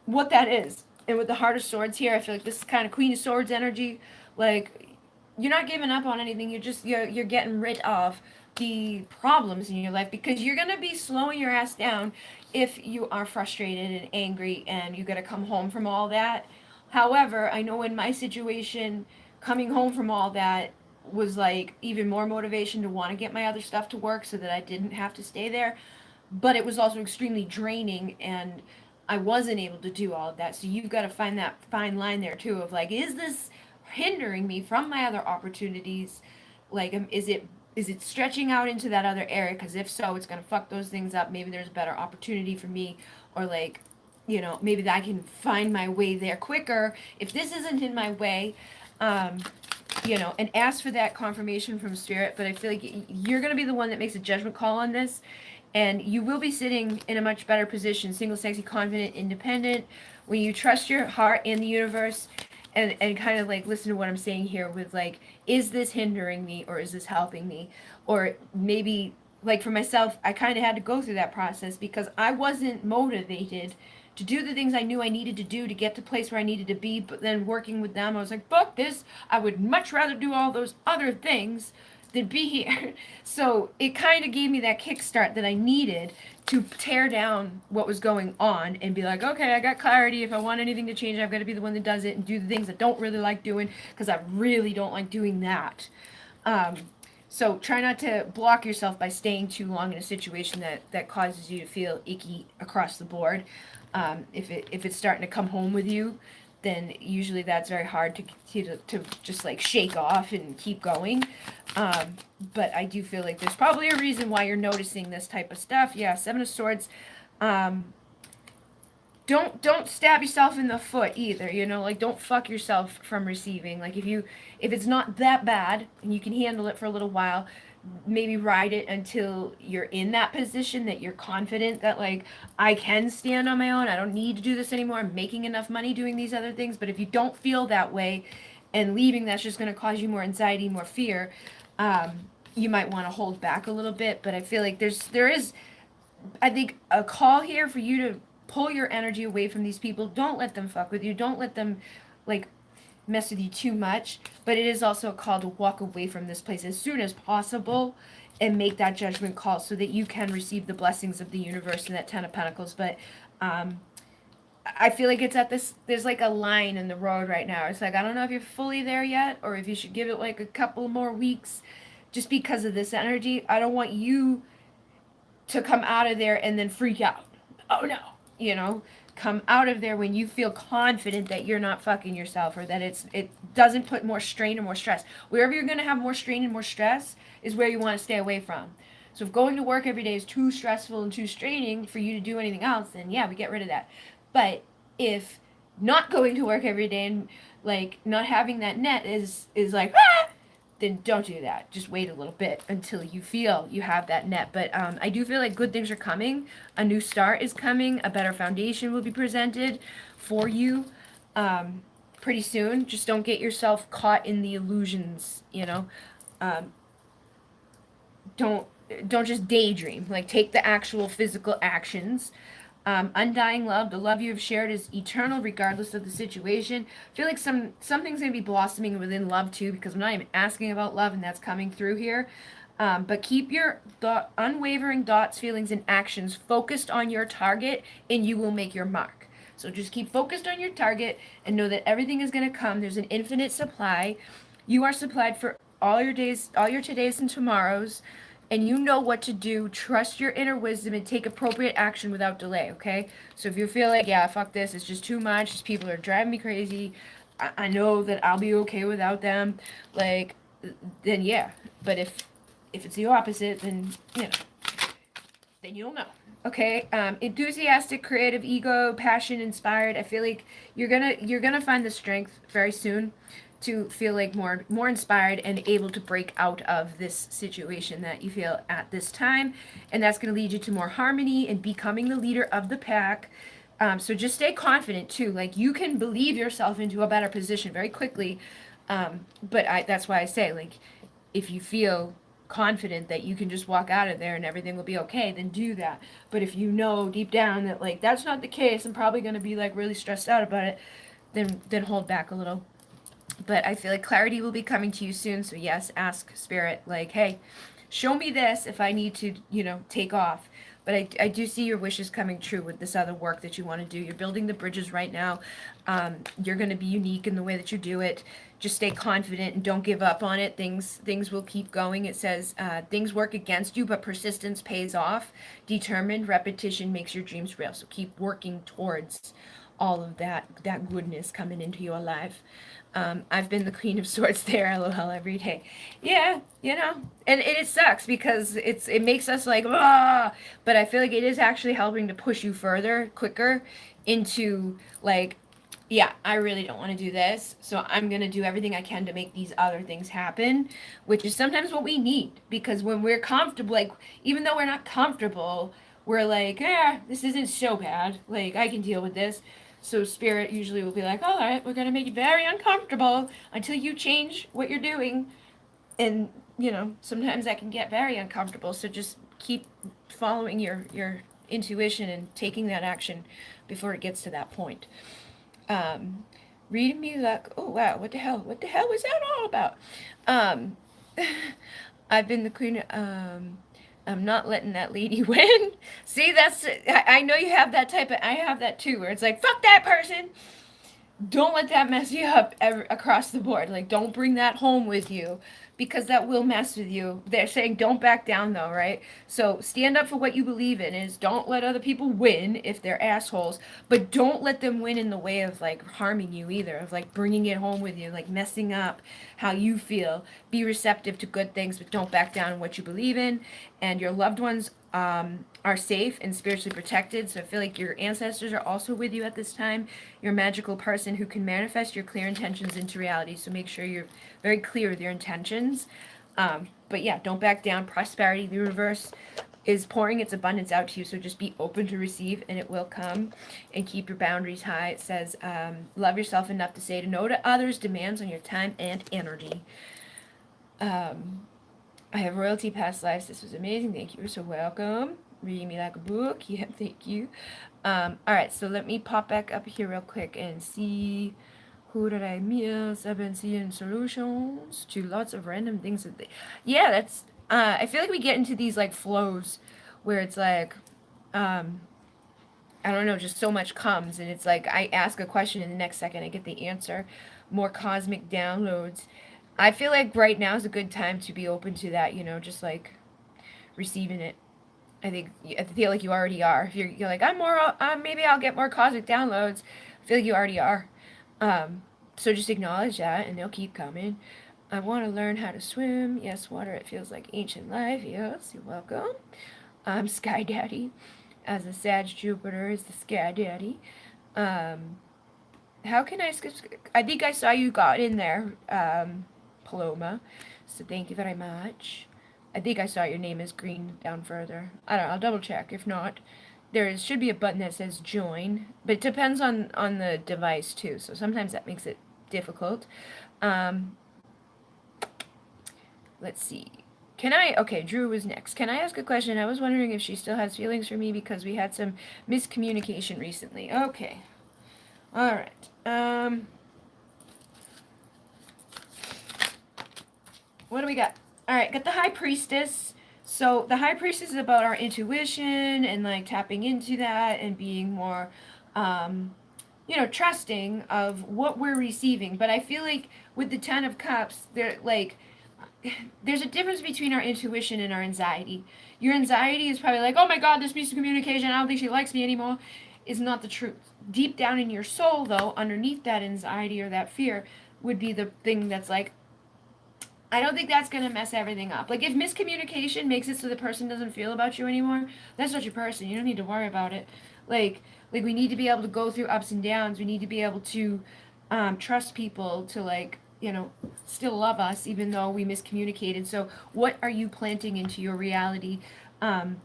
what that is. And with the Heart of Swords here, I feel like this is kind of Queen of Swords energy. Like, you're not giving up on anything. You're getting rid of the problems in your life, because you're gonna be slowing your ass down if you are frustrated and angry and you gotta come home from all that. However, I know in my situation, coming home from all that was like even more motivation to want to get my other stuff to work so that I didn't have to stay there. But it was also extremely draining, and I wasn't able to do all of that. So you've got to find that fine line there too of like, is this hindering me from my other opportunities? Like, is it is it stretching out into that other area? Because if so, it's going to fuck those things up. Maybe there's a better opportunity for me, or like, maybe that I can find my way there quicker. If this isn't in my way, um, and ask for that confirmation from spirit. But I feel like you're going to be the one that makes a judgment call on this. And you will be sitting in a much better position, single, sexy, confident, independent, when you trust your heart and the universe, and kind of like listen to what I'm saying here with like, is this hindering me or is this helping me? Or maybe like for myself, I kind of had to go through that process because I wasn't motivated to do the things I knew I needed to do to get to the place where I needed to be. But then working with them, I was like, fuck this. I would much rather do all those other things than be here. So it kind of gave me that kickstart that I needed to tear down what was going on and be like, okay, I got clarity. If I want anything to change, I've got to be the one that does it and do the things I don't really like doing, because I really don't like doing that. So try not to block yourself by staying too long in a situation that causes you to feel icky across the board. If it's starting to come home with you, then usually that's very hard to just like shake off and keep going. But I do feel like there's probably a reason why you're noticing this type of stuff. Yeah, Seven of Swords. Don't stab yourself in the foot either. Like, don't fuck yourself from receiving. Like, if it's not that bad and you can handle it for a little while, maybe ride it until you're in that position that you're confident that, like, I can stand on my own. I don't need to do this anymore. I'm making enough money doing these other things. But if you don't feel that way, and leaving, that's just going to cause you more anxiety, more fear, you might want to hold back a little bit. But I feel like there is, I think, a call here for you to pull your energy away from these people. Don't let them fuck with you. Don't let them, like, mess with you too much. But it is also a call to walk away from this place as soon as possible and make that judgment call so that you can receive the blessings of the universe and that Ten of Pentacles. But I feel like it's at this, there's like a line in the road right now. It's like, I don't know if you're fully there yet or if you should give it like a couple more weeks just because of this energy. I don't want you to come out of there and then freak out. Oh no, come out of there when you feel confident that you're not fucking yourself, or that it doesn't put more strain or more stress. Wherever you're going to have more strain and more stress is where you want to stay away from. So if going to work every day is too stressful and too straining for you to do anything else, then yeah, we get rid of that. But if not going to work every day and like not having that net is like, then don't do that. Just wait a little bit until you feel you have that net. But I do feel like good things are coming. A new start is coming. A better foundation will be presented for you pretty soon. Just don't get yourself caught in the illusions, Don't just daydream. Like, take the actual physical actions. Undying love, the love you have shared is eternal regardless of the situation. I feel like something's going to be blossoming within love too, because I'm not even asking about love, and that's coming through here. But keep your unwavering thoughts, feelings, and actions focused on your target, and you will make your mark. So just keep focused on your target and know that everything is going to come. There's an infinite supply. You are supplied for all your days, all your todays and tomorrows, and you know what to do. Trust your inner wisdom and take appropriate action without delay, okay? So if you feel like, yeah, fuck this, it's just too much, these people are driving me crazy, I know that I'll be okay without them, like, then yeah. But if it's the opposite, then, then you'll know. Okay, enthusiastic, creative, ego, passion, inspired. I feel like you're gonna find the strength very soon to feel like more inspired and able to break out of this situation that you feel at this time, and that's going to lead you to more harmony and becoming the leader of the pack. So just stay confident too. Like, you can believe yourself into a better position very quickly. But that's why I say, like, if you feel confident that you can just walk out of there and everything will be okay, then do that. But if you know deep down that, like, that's not the case, I'm probably going to be like really stressed out about it, then hold back a little. But I feel like clarity will be coming to you soon. So yes, ask spirit, like, hey, show me this if I need to, take off. But I do see your wishes coming true with this other work that you want to do. You're building the bridges right now. You're going to be unique in the way that you do it. Just stay confident and don't give up on it. Things will keep going. It says things work against you, but persistence pays off. Determined repetition makes your dreams real. So keep working towards all of that goodness coming into your life. I've been the Queen of Swords there, lol, every day. Yeah, and it sucks because it makes us like, ah, but I feel like it is actually helping to push you further, quicker, into like, yeah, I really don't want to do this, so I'm gonna do everything I can to make these other things happen, which is sometimes what we need, because when we're comfortable, like, even though we're not comfortable, we're like, this isn't so bad, like, I can deal with this. So spirit usually will be like, all right, we're gonna make you very uncomfortable until you change what you're doing, and sometimes that can get very uncomfortable. So just keep following your intuition and taking that action before it gets to that point. Um, Reading me like, oh wow, what the hell was that all about? Um, I've been the queen. I'm not letting that lady win. See, I know you have that type of. I have that too, where it's like, fuck that person. Don't let that mess you up across the board. Like, don't bring that home with you, because that will mess with you. They're saying don't back down, though, right? So stand up for what you believe in. Is don't let other people win if they're assholes, but don't let them win in the way of like harming you either, of like bringing it home with you, like messing up how you feel. Be receptive to good things, but don't back down on what you believe in. And your loved ones are safe and spiritually protected. So I feel like your ancestors are also with you at this time. You're a magical person who can manifest your clear intentions into reality. So make sure you're very clear with your intentions. But yeah, don't back down. Prosperity, the universe is pouring its abundance out to you. So just be open to receive, and it will come. And keep your boundaries high. It says, love yourself enough to say no to others' demands on your time and energy. I have royalty past lives. This was amazing. Thank you. You're so welcome. Reading me like a book. Yeah, thank you. All right, so let me pop back up here real quick and see who did I miss. I've been seeing solutions to lots of random things. Yeah, that's. I feel like we get into these like flows where it's like, um, I don't know, just so much comes, and it's like I ask a question and the next second I get the answer. More cosmic downloads. I feel like right now is a good time to be open to that, just like receiving it. I feel like you already are. If you're like, I'm more, maybe I'll get more cosmic downloads. I feel like you already are. So just acknowledge that and they'll keep coming. I want to learn how to swim. Yes, water, it feels like ancient life. Yes, you're welcome. I'm Sky Daddy. As a Sag Jupiter is the Sky Daddy. How can I skip? I think I saw you got in there, Paloma. So thank you very much. I think I saw your name is green down further. I don't know. I'll double check. If not, there should be a button that says join, but it depends on the device too. So sometimes that makes it difficult. Um, let's see. Okay, Drew was next. Can I ask a question? I was wondering if she still has feelings for me because we had some miscommunication recently. Okay. All right. What do we got? All right, got the High Priestess. So the High Priestess is about our intuition and like tapping into that and being more, trusting of what we're receiving. But I feel like with the Ten of Cups, there's a difference between our intuition and our anxiety. Your anxiety is probably like, oh my God, this piece of communication, I don't think she likes me anymore, is not the truth. Deep down in your soul, though, underneath that anxiety or that fear, would be the thing that's like, I don't think that's gonna mess everything up. Like if miscommunication makes it so the person doesn't feel about you anymore, that's not your person. You don't need to worry about it. Like we need to be able to go through ups and downs. We need to be able to trust people to still love us even though we miscommunicated. So what are you planting into your reality? And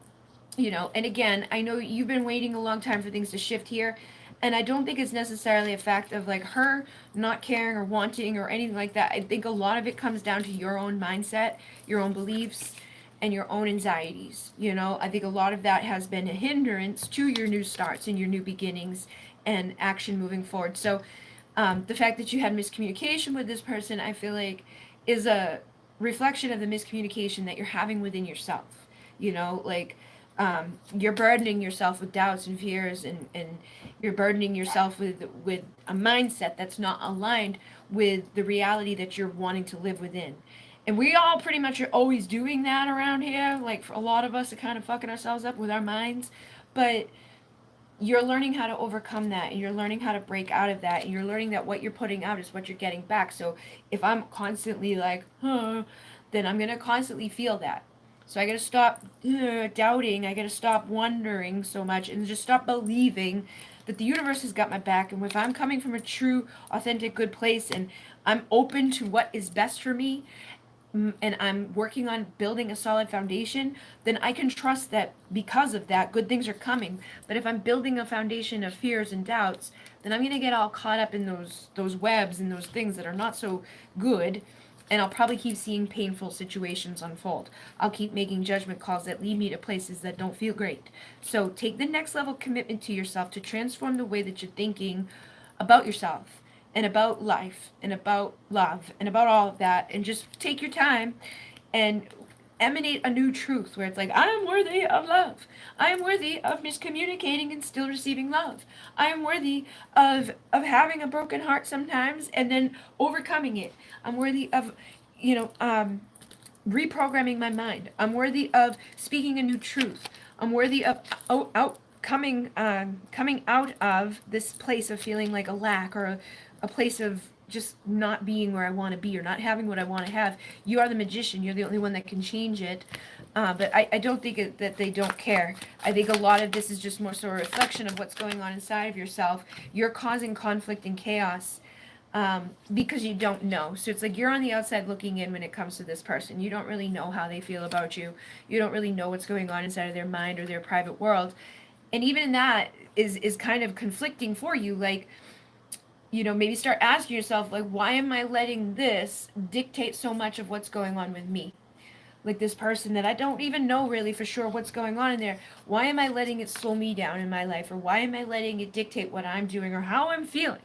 again, I know you've been waiting a long time for things to shift here, and I don't think it's necessarily a fact of like her not caring or wanting or anything like that. I think a lot of it comes down to your own mindset, your own beliefs, and your own anxieties. I think a lot of that has been a hindrance to your new starts and your new beginnings and action moving forward. So the fact that you had miscommunication with this person, I feel like, is a reflection of the miscommunication that you're having within yourself. Like you're burdening yourself with doubts and fears, and you're burdening yourself with a mindset that's not aligned with the reality that you're wanting to live within. And we all pretty much are always doing that around here. Like for a lot of us are kind of fucking ourselves up with our minds. But you're learning how to overcome that, and you're learning how to break out of that, and you're learning that what you're putting out is what you're getting back. So if I'm constantly like, then I'm going to constantly feel that. So I got to stop doubting. I got to stop wondering so much and just stop believing that the universe has got my back. And if I'm coming from a true, authentic, good place, and I'm open to what is best for me, and I'm working on building a solid foundation, then I can trust that because of that, good things are coming. But if I'm building a foundation of fears and doubts, then I'm going to get all caught up in those webs and those things that are not so good, and I'll probably keep seeing painful situations unfold. I'll keep making judgment calls that lead me to places that don't feel great. So take the next level commitment to yourself to transform the way that you're thinking about yourself and about life and about love and about all of that, and just take your time and emanate a new truth where it's like, I am worthy of love. I am worthy of miscommunicating and still receiving love. I am worthy of having a broken heart sometimes and then overcoming it. I'm worthy of, you know, reprogramming my mind. I'm worthy of speaking a new truth. I'm worthy of coming out of this place of feeling like a lack, or a place of just not being where I want to be, or not having what I want to have. You are the magician. You're the only one that can change it. But I don't think that they don't care. I think a lot of this is just more so a reflection of what's going on inside of yourself. You're causing conflict and chaos because you don't know. So it's like you're on the outside looking in when it comes to this person. You don't really know how they feel about you. You don't really know what's going on inside of their mind or their private world. And even that is kind of conflicting for you. Like, you know, maybe start asking yourself, like, why am I letting this dictate so much of what's going on with me? Like this person that I don't even know really for sure what's going on in there. Why am I letting it slow me down in my life? Or why am I letting it dictate what I'm doing or how I'm feeling?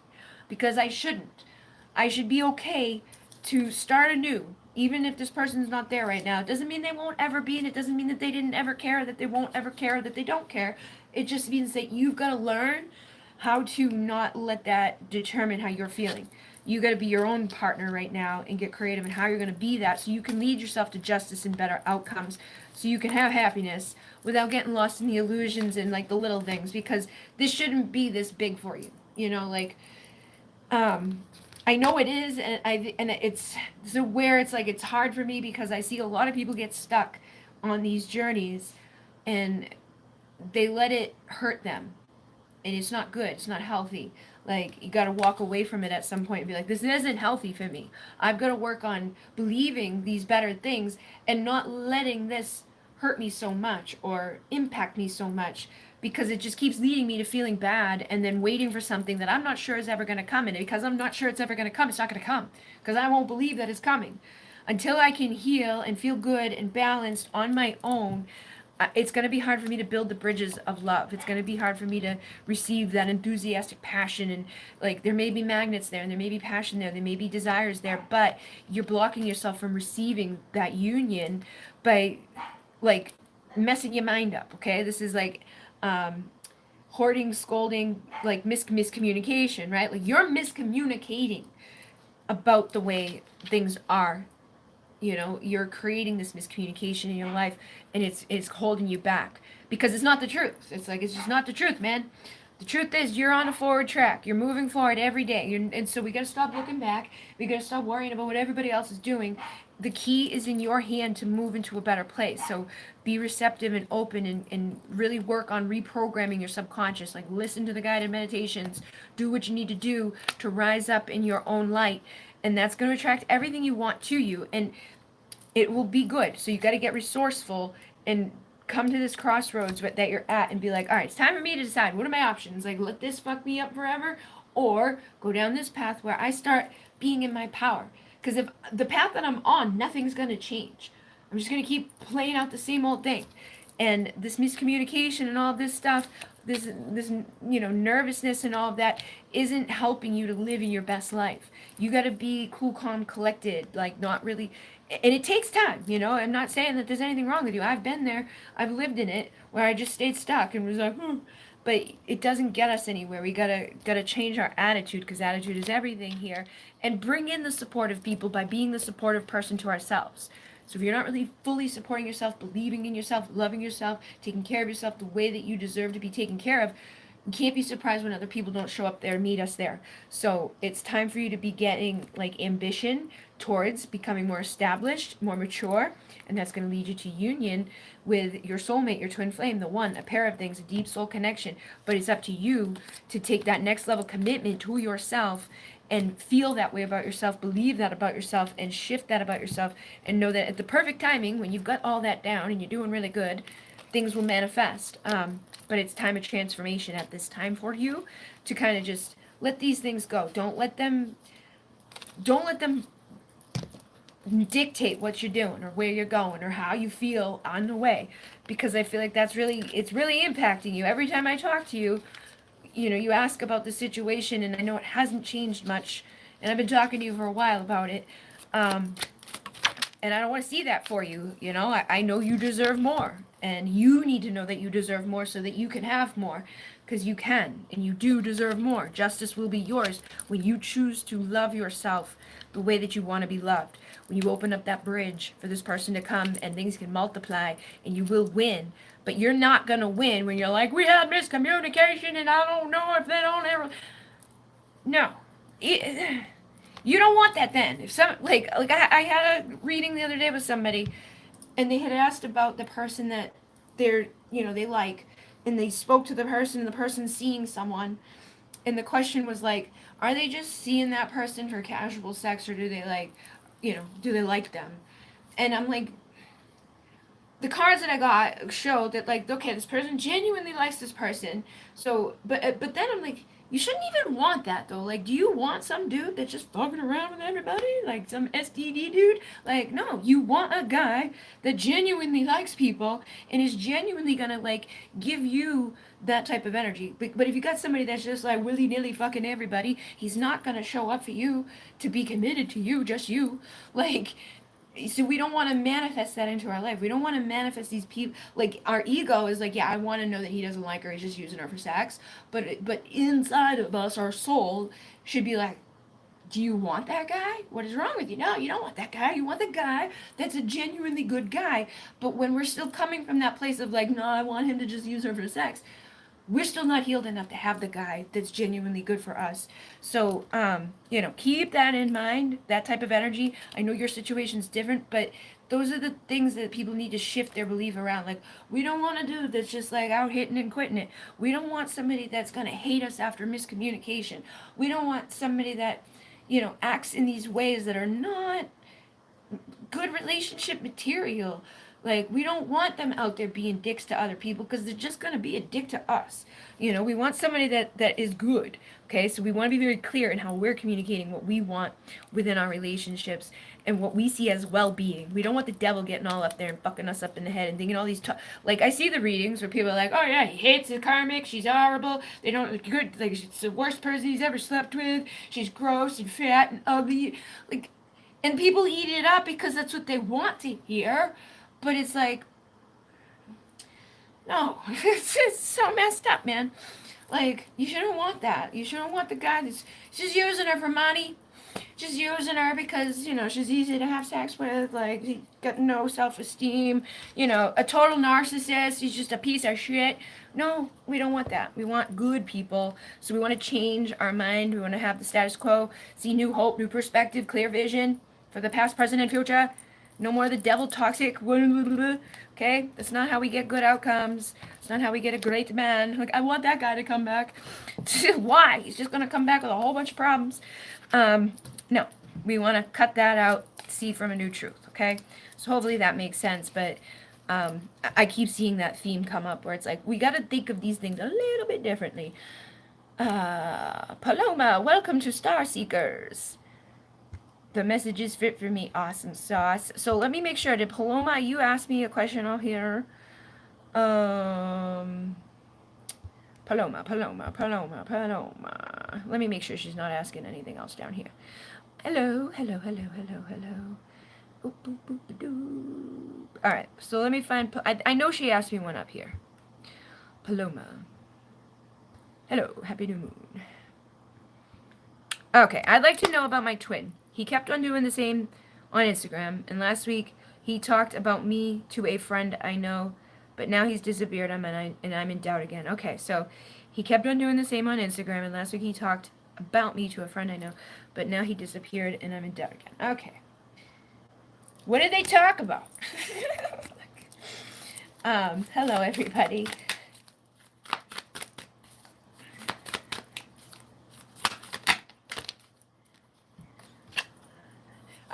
Because I shouldn't. I should be okay to start anew. Even if this person's not there right now, it doesn't mean they won't ever be, and it doesn't mean that they didn't ever care, that they won't ever care, that they don't care. It just means that you've got to learn how to not let that determine how you're feeling. You got to be your own partner right now and get creative in how you're going to be that, so you can lead yourself to justice and better outcomes, so you can have happiness without getting lost in the illusions and like the little things, because this shouldn't be this big for you. You know, like I know it is, and it's so where it's like it's hard for me because I see a lot of people get stuck on these journeys, and they let it hurt them, and it's not good. It's not healthy. Like, you got to walk away from it at some point and be like, this isn't healthy for me. I've got to work on believing these better things and not letting this hurt me so much or impact me so much, because it just keeps leading me to feeling bad and then waiting for something that I'm not sure is ever going to come. And because I'm not sure it's ever going to come, it's not going to come, because I won't believe that it's coming. Until I can heal and feel good and balanced on my own, it's going to be hard for me to build the bridges of love. It's going to be hard for me to receive that enthusiastic passion. And like, there may be magnets there, and there may be passion there, there may be desires there, but you're blocking yourself from receiving that union by like messing your mind up. Okay, this is like hoarding, scolding, like miscommunication, right? Like, you're miscommunicating about the way things are. You know, you're creating this miscommunication in your life, and it's holding you back because it's not the truth. It's like, it's just not the truth, man. The truth is, you're on a forward track. You're moving forward every day. And so we got to stop looking back. We got to stop worrying about what everybody else is doing. The key is in your hand to move into a better place. So be receptive and open, and really work on reprogramming your subconscious. Like, listen to the guided meditations. Do what you need to do to rise up in your own light. And that's going to attract everything you want to you. And it will be good. So you got to get resourceful and come to this crossroads that you're at and be like, all right, it's time for me to decide, what are my options? Like, let this fuck me up forever, or go down this path where I start being in my power. Because if the path that I'm on, nothing's going to change. I'm just going to keep playing out the same old thing. And this miscommunication and all this stuff, this nervousness and all of that isn't helping you to live in your best life. You got to be cool, calm, collected, like, not really. And it takes time, you know. I'm not saying that there's anything wrong with you. I've been there. I've lived in it where I just stayed stuck and was like, But it doesn't get us anywhere. We gotta change our attitude, because attitude is everything here, and bring in the supportive people by being the supportive person to ourselves. So if you're not really fully supporting yourself, believing in yourself, loving yourself, taking care of yourself the way that you deserve to be taken care of, You can't be surprised when other people don't show up there, meet us there. So it's time for you to be getting like ambition towards becoming more established, more mature, and that's going to lead you to union with your soulmate, your twin flame, the one, a pair of things, a deep soul connection. But it's up to you to take that next level commitment to yourself and feel that way about yourself, believe that about yourself, and shift that about yourself, and know that at the perfect timing, when you've got all that down and you're doing really good, things will manifest. But it's time of transformation at this time for you to kind of just let these things go. Don't let them dictate what you're doing or where you're going or how you feel on the way, because I feel like it's really impacting you. Every time I talk to you, you ask about the situation, and I know it hasn't changed much, and I've been talking to you for a while about it. And I don't want to see that for you. I know you deserve more, and you need to know that you deserve more so that you can have more, because you can, and you do deserve more. Justice will be yours when you choose to love yourself the way that you want to be loved. When you open up that bridge for this person to come, and things can multiply, and you will win. But you're not going to win when you're like, we had miscommunication, and I don't know if they don't ever. No. You don't want that then. If I had a reading the other day with somebody, and they had asked about the person that they like, and they spoke to the person, and the person's seeing someone, and the question was like, are they just seeing that person for casual sex, or do they like them? And I'm like, the cards that I got showed that, like, okay, this person genuinely likes this person. So, but then I'm like, you shouldn't even want that though. Like, do you want some dude that's just fucking around with everybody, like some STD dude? Like, no, you want a guy that genuinely likes people and is genuinely gonna like give you that type of energy. But if you got somebody that's just like willy nilly fucking everybody, he's not gonna show up for you to be committed to you, just you. Like, so we don't want to manifest that into our life. We don't want to manifest these people. Like, our ego is like, yeah, I want to know that he doesn't like her, he's just using her for sex. But inside of us, our soul should be like, do you want that guy? What is wrong with you? No, you don't want that guy. You want the guy that's a genuinely good guy. But when we're still coming from that place of like, no, I want him to just use her for sex, we're still not healed enough to have the guy that's genuinely good for us. So, keep that in mind, that type of energy. I know your situation's different, but those are the things that people need to shift their belief around. Like, we don't want a dude that's just like out hitting and quitting it. We don't want somebody that's going to hate us after miscommunication. We don't want somebody that, acts in these ways that are not good relationship material. Like, we don't want them out there being dicks to other people, because they're just going to be a dick to us. We want somebody that is good. Okay, so we want to be very clear in how we're communicating what we want within our relationships and what we see as well-being. We don't want the devil getting all up there and fucking us up in the head and thinking all these like, I see the readings where people are like, oh yeah, he hates his karmic, she's horrible, they don't good, like, it's the worst person he's ever slept with, she's gross and fat and ugly, like, and people eat it up because that's what they want to hear. But it's like, no, it's just so messed up, man. Like, you shouldn't want that. You shouldn't want the guy that's just using her for money, just using her because, she's easy to have sex with. Like, he's got no self-esteem, a total narcissist. He's just a piece of shit. No, we don't want that. We want good people. So we want to change our mind. We want to have the status quo, see new hope, new perspective, clear vision for the past, present, and future. No more the devil toxic. Okay? That's not how we get good outcomes. It's not how we get a great man. Like, I want that guy to come back. Why? He's just going to come back with a whole bunch of problems. No. We want to cut that out, see from a new truth. Okay? So hopefully that makes sense. But I keep seeing that theme come up where it's like, we got to think of these things a little bit differently. Paloma, welcome to Star Seekers. The message is fit for me. Awesome sauce. So let me make sure. Did Paloma, you asked me a question out here? Paloma. Let me make sure she's not asking anything else down here. Hello. All right. So let me find. I know she asked me one up here. Paloma. Hello. Happy new moon. Okay. I'd like to know about my twin. He kept on doing the same on Instagram, and last week he talked about me to a friend I know but now he's disappeared. I'm in doubt again. Okay, so he kept on doing the same on Instagram, and last week he talked about me to a friend I know, but now he disappeared, and I'm in doubt again. Okay. What did they talk about? Hello everybody.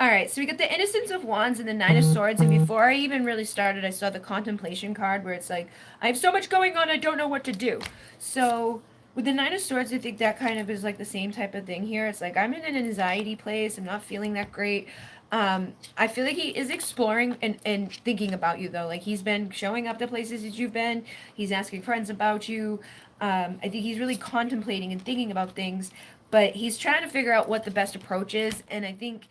Alright, so we got the Innocence of Wands and the Nine of Swords, and before I even really started, I saw the Contemplation card where it's like, I have so much going on, I don't know what to do. So, with the Nine of Swords, I think that kind of is like the same type of thing here. It's like, I'm in an anxiety place, I'm not feeling that great. I feel like he is exploring and thinking about you, though. Like, he's been showing up to places that you've been, he's asking friends about you. I think he's really contemplating and thinking about things, but he's trying to figure out what the best approach is, and I think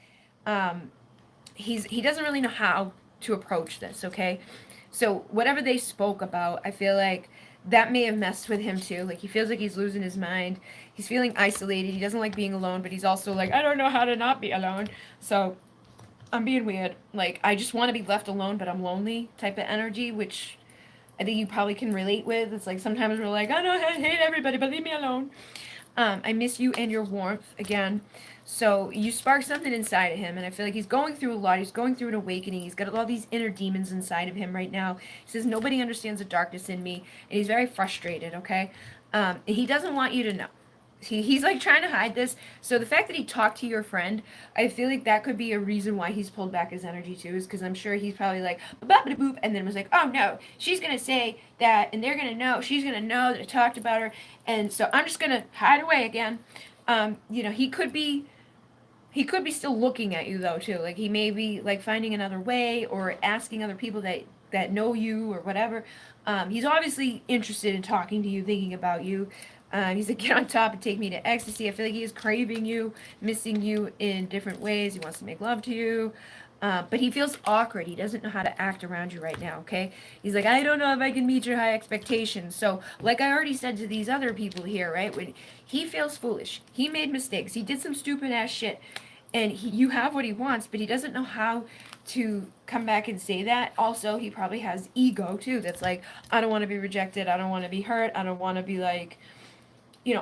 he doesn't really know how to approach this, okay? So whatever they spoke about, I feel like that may have messed with him too. Like, he feels like he's losing his mind. He's feeling isolated. He doesn't like being alone, but he's also like, I don't know how to not be alone. So I'm being weird. Like, I just want to be left alone, but I'm lonely type of energy, which I think you probably can relate with. It's like sometimes we're like, I know I hate everybody, but leave me alone. I miss you and your warmth again. So you spark something inside of him, and I feel like he's going through a lot. He's going through an awakening. He's got all these inner demons inside of him right now. He says, nobody understands the darkness in me, and he's very frustrated, okay? He doesn't want you to know. He's like trying to hide this. So the fact that he talked to your friend, I feel like that could be a reason why he's pulled back his energy too, is because I'm sure he's probably like, boop, and then was like, oh no, she's going to say that, and they're going to know, she's going to know that I talked about her, and so I'm just going to hide away again. He could be still looking at you though too. Like, he may be like finding another way or asking other people that know you or whatever. He's obviously interested in talking to you, thinking about you. He's like, get on top and take me to ecstasy. I feel like he is craving you, missing you in different ways. He wants to make love to you. But he feels awkward. He doesn't know how to act around you right now, okay? He's like, I don't know if I can meet your high expectations. So, like I already said to these other people here, right? When he feels foolish. He made mistakes. He did some stupid ass shit. And you have what he wants, but he doesn't know how to come back and say that. Also, he probably has ego, too. That's like, I don't want to be rejected. I don't want to be hurt. I don't want to be like,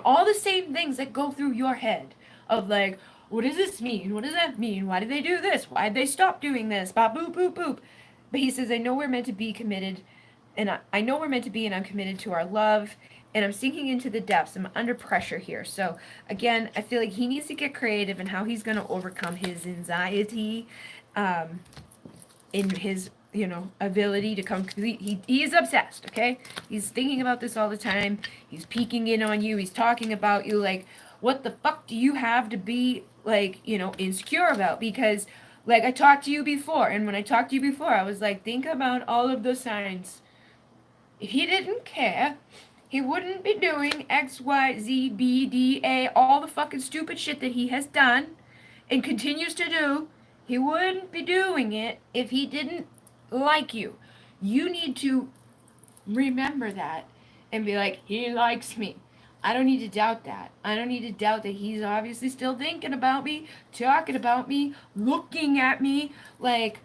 all the same things that go through your head of like, what does this mean? What does that mean? Why did they do this? Why did they stop doing this? Ba boop, boop, boop. But he says, I know we're meant to be committed, and I know we're meant to be, and I'm committed to our love, and I'm sinking into the depths. I'm under pressure here. So, again, I feel like he needs to get creative in how he's going to overcome his anxiety, in his ability to come complete. He is obsessed, okay? He's thinking about this all the time. He's peeking in on you. He's talking about you. Like, what the fuck do you have to be, like, insecure about? Because, like, I talked to you before, and when I talked to you before, I was like, think about all of the signs. If he didn't care, he wouldn't be doing X, Y, Z, B, D, A, all the fucking stupid shit that he has done and continues to do. He wouldn't be doing it if he didn't like you. You need to remember that and be like, he likes me. I don't need to doubt that. I don't need to doubt that he's obviously still thinking about me, talking about me, looking at me. Like,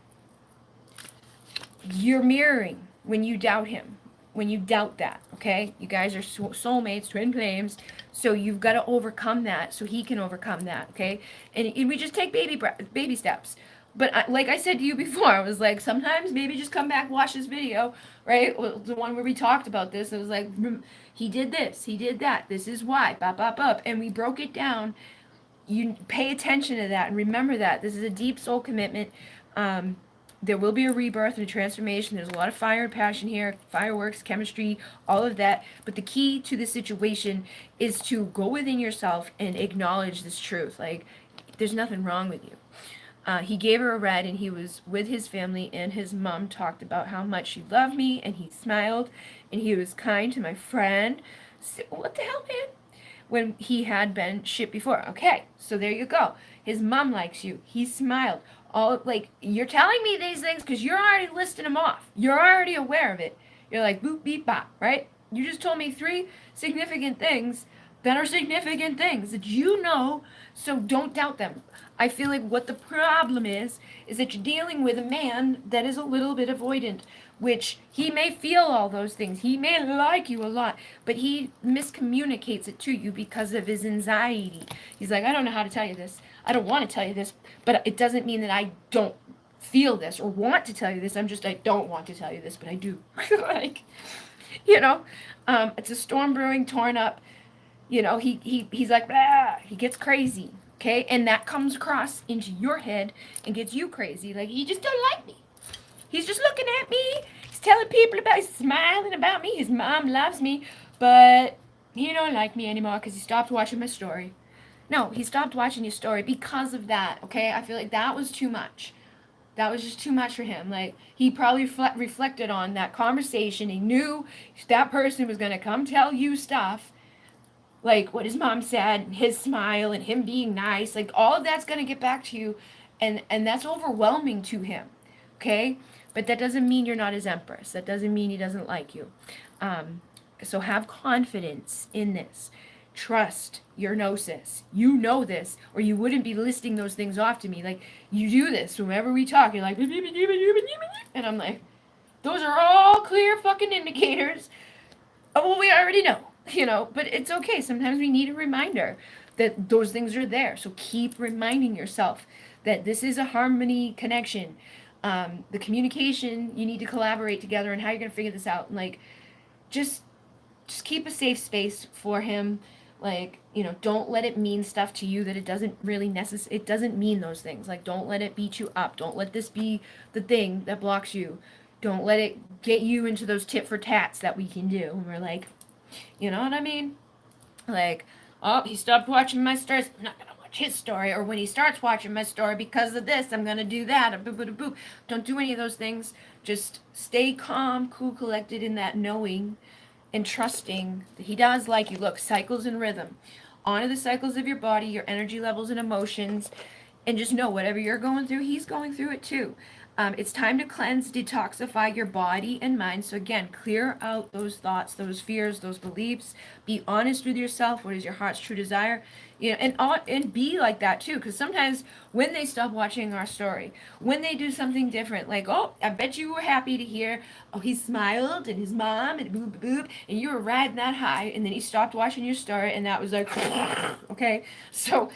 you're mirroring when you doubt him, when you doubt that, okay? You guys are soulmates, twin flames, so you've got to overcome that so he can overcome that, okay? And we just take baby steps. But like I said to you before, I was like, sometimes maybe just come back, watch this video, right? The one where we talked about this. It was like, he did this, he did that, this is why, bop, bop, bop. And we broke it down. You pay attention to that and remember that. This is a deep soul commitment. There will be a rebirth and a transformation. There's a lot of fire and passion here, fireworks, chemistry, all of that. But the key to the situation is to go within yourself and acknowledge this truth. Like, there's nothing wrong with you. He gave her a red, and he was with his family, and his mom talked about how much she loved me, and he smiled, and he was kind to my friend. So, what the hell, man? When he had been shit before. Okay, so there you go. His mom likes you. He smiled. All, like, you're telling me these things because you're already listing them off. You're already aware of it. You're like, boop, beep, bop, right? You just told me 3 significant things that are significant things that you know, so don't doubt them. I feel like what the problem is that you're dealing with a man that is a little bit avoidant. which he may feel all those things. He may like you a lot, but he miscommunicates it to you because of his anxiety. He's like, I don't know how to tell you this. I don't want to tell you this, but it doesn't mean that I don't feel this or want to tell you this. I don't want to tell you this, but I do. Like, you know, it's a storm brewing, torn up. You know, he's like, ah, he gets crazy. Okay, and that comes across into your head and gets you crazy. Like, he just don't like me. He's just looking at me. He's telling people about, he's smiling about me. His mom loves me, but he don't like me anymore because he stopped watching my story. No, he stopped watching your story because of that. Okay, I feel like that was too much. That was just too much for him. Like, he probably reflected on that conversation. He knew that person was gonna come tell you stuff, like what his mom said, and his smile, and him being nice. Like, all of that's gonna get back to you, and that's overwhelming to him. Okay, but that doesn't mean you're not his empress. That doesn't mean he doesn't like you. So have confidence in this. Trust your gnosis. You know this, or you wouldn't be listing those things off to me. Like, you do this whenever we talk. You're like, and I'm like, those are all clear fucking indicators of what we already know, you know. But it's okay. Sometimes we need a reminder that those things are there. So keep reminding yourself that this is a harmony connection. The communication, you need to collaborate together, and how you're gonna figure this out. And like, just keep a safe space for him. Like, you know, don't let it mean stuff to you that it doesn't really it doesn't mean those things. Like, don't let it beat you up. Don't let this be the thing that blocks you. Don't let it get you into those tit for tats that we can do. And we're like, you know what I mean? Like, oh, he stopped watching my stories, I'm not gonna watch his story. Or when he starts watching my story because of this, I'm gonna do that. Or boo. Don't do any of those things. Just stay calm, cool, collected in that knowing and trusting that he does like you. Look, cycles and rhythm. Honor the cycles of your body, your energy levels and emotions, and just know whatever you're going through, he's going through it too. It's time to cleanse, detoxify your body and mind. So again, clear out those thoughts, those fears, those beliefs. Be honest with yourself. What is your heart's true desire? You know, and be like that too. Because sometimes when they stop watching our story, when they do something different, like, oh, I bet you were happy to hear, oh, he smiled and his mom and boop boop, and you were riding that high, and then he stopped watching your story, and that was like, okay. So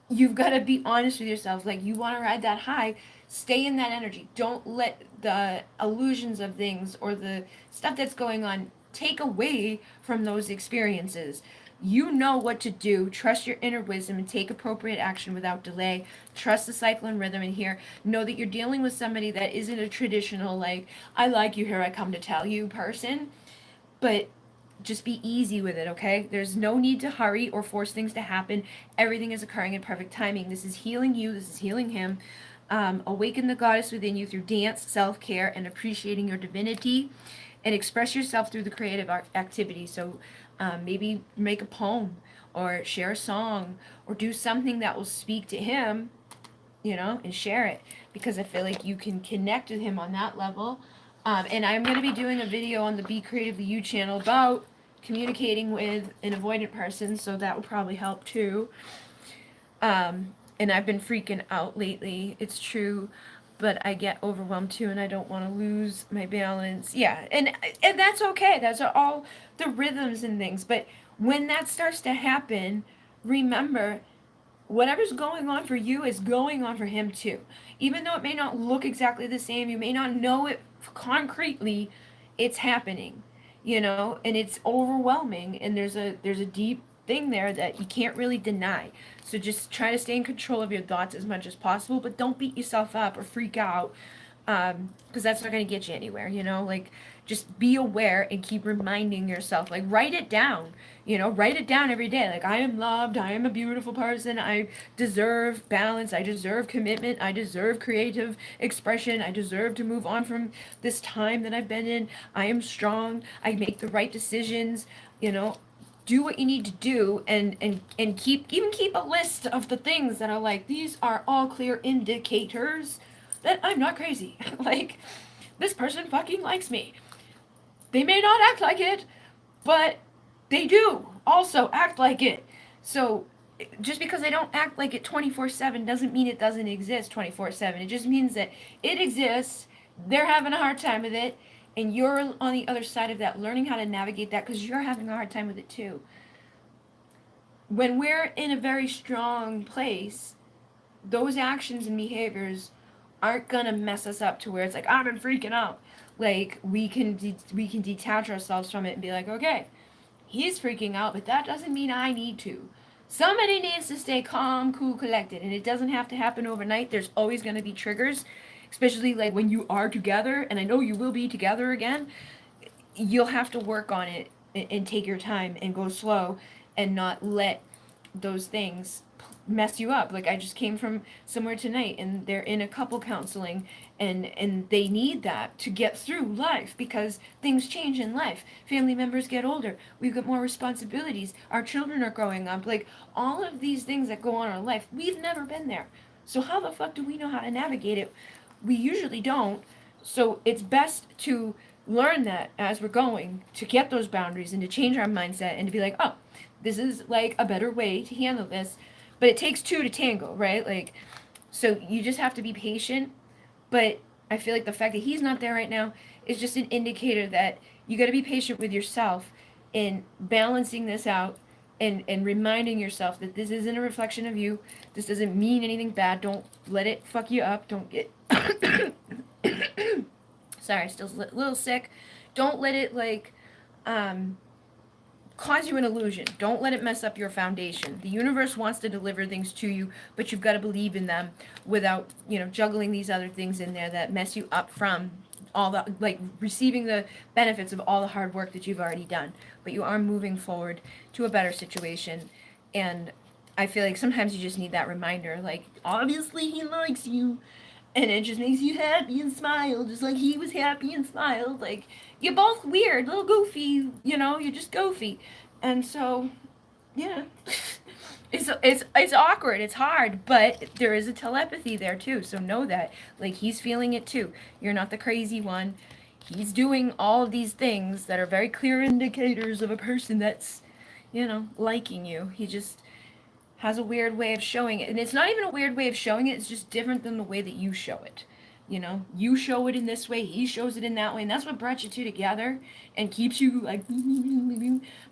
you've got to be honest with yourself. Like, you want to ride that high, stay in that energy. Don't let the illusions of things or the stuff that's going on take away from those experiences. You know what to do. Trust your inner wisdom and take appropriate action without delay. Trust the cycle and rhythm in here. Know that you're dealing with somebody that isn't a traditional, like, I like you, here I come to tell you person. But just be easy with it, okay? There's no need to hurry or force things to happen. Everything is occurring in perfect timing. This is healing you. This is healing him. Awaken the goddess within you through dance, self-care, and appreciating your divinity, and express yourself through the creative activity. So maybe make a poem or share a song or do something that will speak to him, you know, and share it, because I feel like you can connect with him on that level. And I'm going to be doing a video on the Be Creatively You channel about communicating with an avoidant person, so that will probably help too. And I've been freaking out lately, it's true, but I get overwhelmed too, and I don't want to lose my balance. Yeah, and that's okay. Those are all the rhythms and things. But when that starts to happen, remember, whatever's going on for you is going on for him too. Even though it may not look exactly the same, you may not know it concretely, it's happening, you know, and it's overwhelming, and there's a deep thing there that you can't really deny. So just try to stay in control of your thoughts as much as possible, but don't beat yourself up or freak out, because that's not going to get you anywhere, you know. Like, just be aware and keep reminding yourself. Like, write it down, you know, write it down every day. Like, I am loved, I am a beautiful person, I deserve balance, I deserve commitment, I deserve creative expression, I deserve to move on from this time that I've been in, I am strong, I make the right decisions, you know. Do what you need to do, and keep a list of the things that are like, these are all clear indicators that I'm not crazy. Like, this person fucking likes me. They may not act like it, but they do also act like it. So just because they don't act like it 24/7 doesn't mean it doesn't exist 24/7. It just means that it exists, they're having a hard time with it, and you're on the other side of that, learning how to navigate that because you're having a hard time with it too. When we're in a very strong place, those actions and behaviors aren't gonna mess us up to where it's like I've been freaking out. Like we can detach ourselves from it and be like, okay, he's freaking out, but that doesn't mean I need to. Somebody needs to stay calm, cool, collected, and it doesn't have to happen overnight. There's always going to be triggers, especially like when you are together, and I know you will be together again. You'll have to work on it and take your time and go slow and not let those things mess you up. Like I just came from somewhere tonight and they're in a couple counseling and they need that to get through life because things change in life. Family members get older. We've got more responsibilities. Our children are growing up. Like all of these things that go on in our life, we've never been there. So how the fuck do we know how to navigate it? We usually don't. So it's best to learn that as we're going to get those boundaries and to change our mindset and to be like, oh, this is like a better way to handle this. But it takes two to tango, right? Like, so you just have to be patient. But I feel like the fact that he's not there right now is just an indicator that you got to be patient with yourself in balancing this out and reminding yourself that this isn't a reflection of you. This doesn't mean anything bad. Don't let it fuck you up. Don't get sorry, still a little sick. Don't let it like cause you an illusion. Don't let it mess up your foundation. The universe wants to deliver things to you, but you've got to believe in them without, juggling these other things in there that mess you up from all the like receiving the benefits of all the hard work that you've already done. But you are moving forward to a better situation, and I feel like sometimes you just need that reminder like obviously he likes you and it just makes you happy and smile just like he was happy and smiled. Like you're both weird, little goofy, you're just goofy. And so yeah. It's awkward, it's hard, but there is a telepathy there too. So know that. Like he's feeling it too. You're not the crazy one. He's doing all of these things that are very clear indicators of a person that's, liking you. He just has a weird way of showing it. And it's not even a weird way of showing it, it's just different than the way that you show it. You show it in this way, he shows it in that way, and that's what brought you two together and keeps you like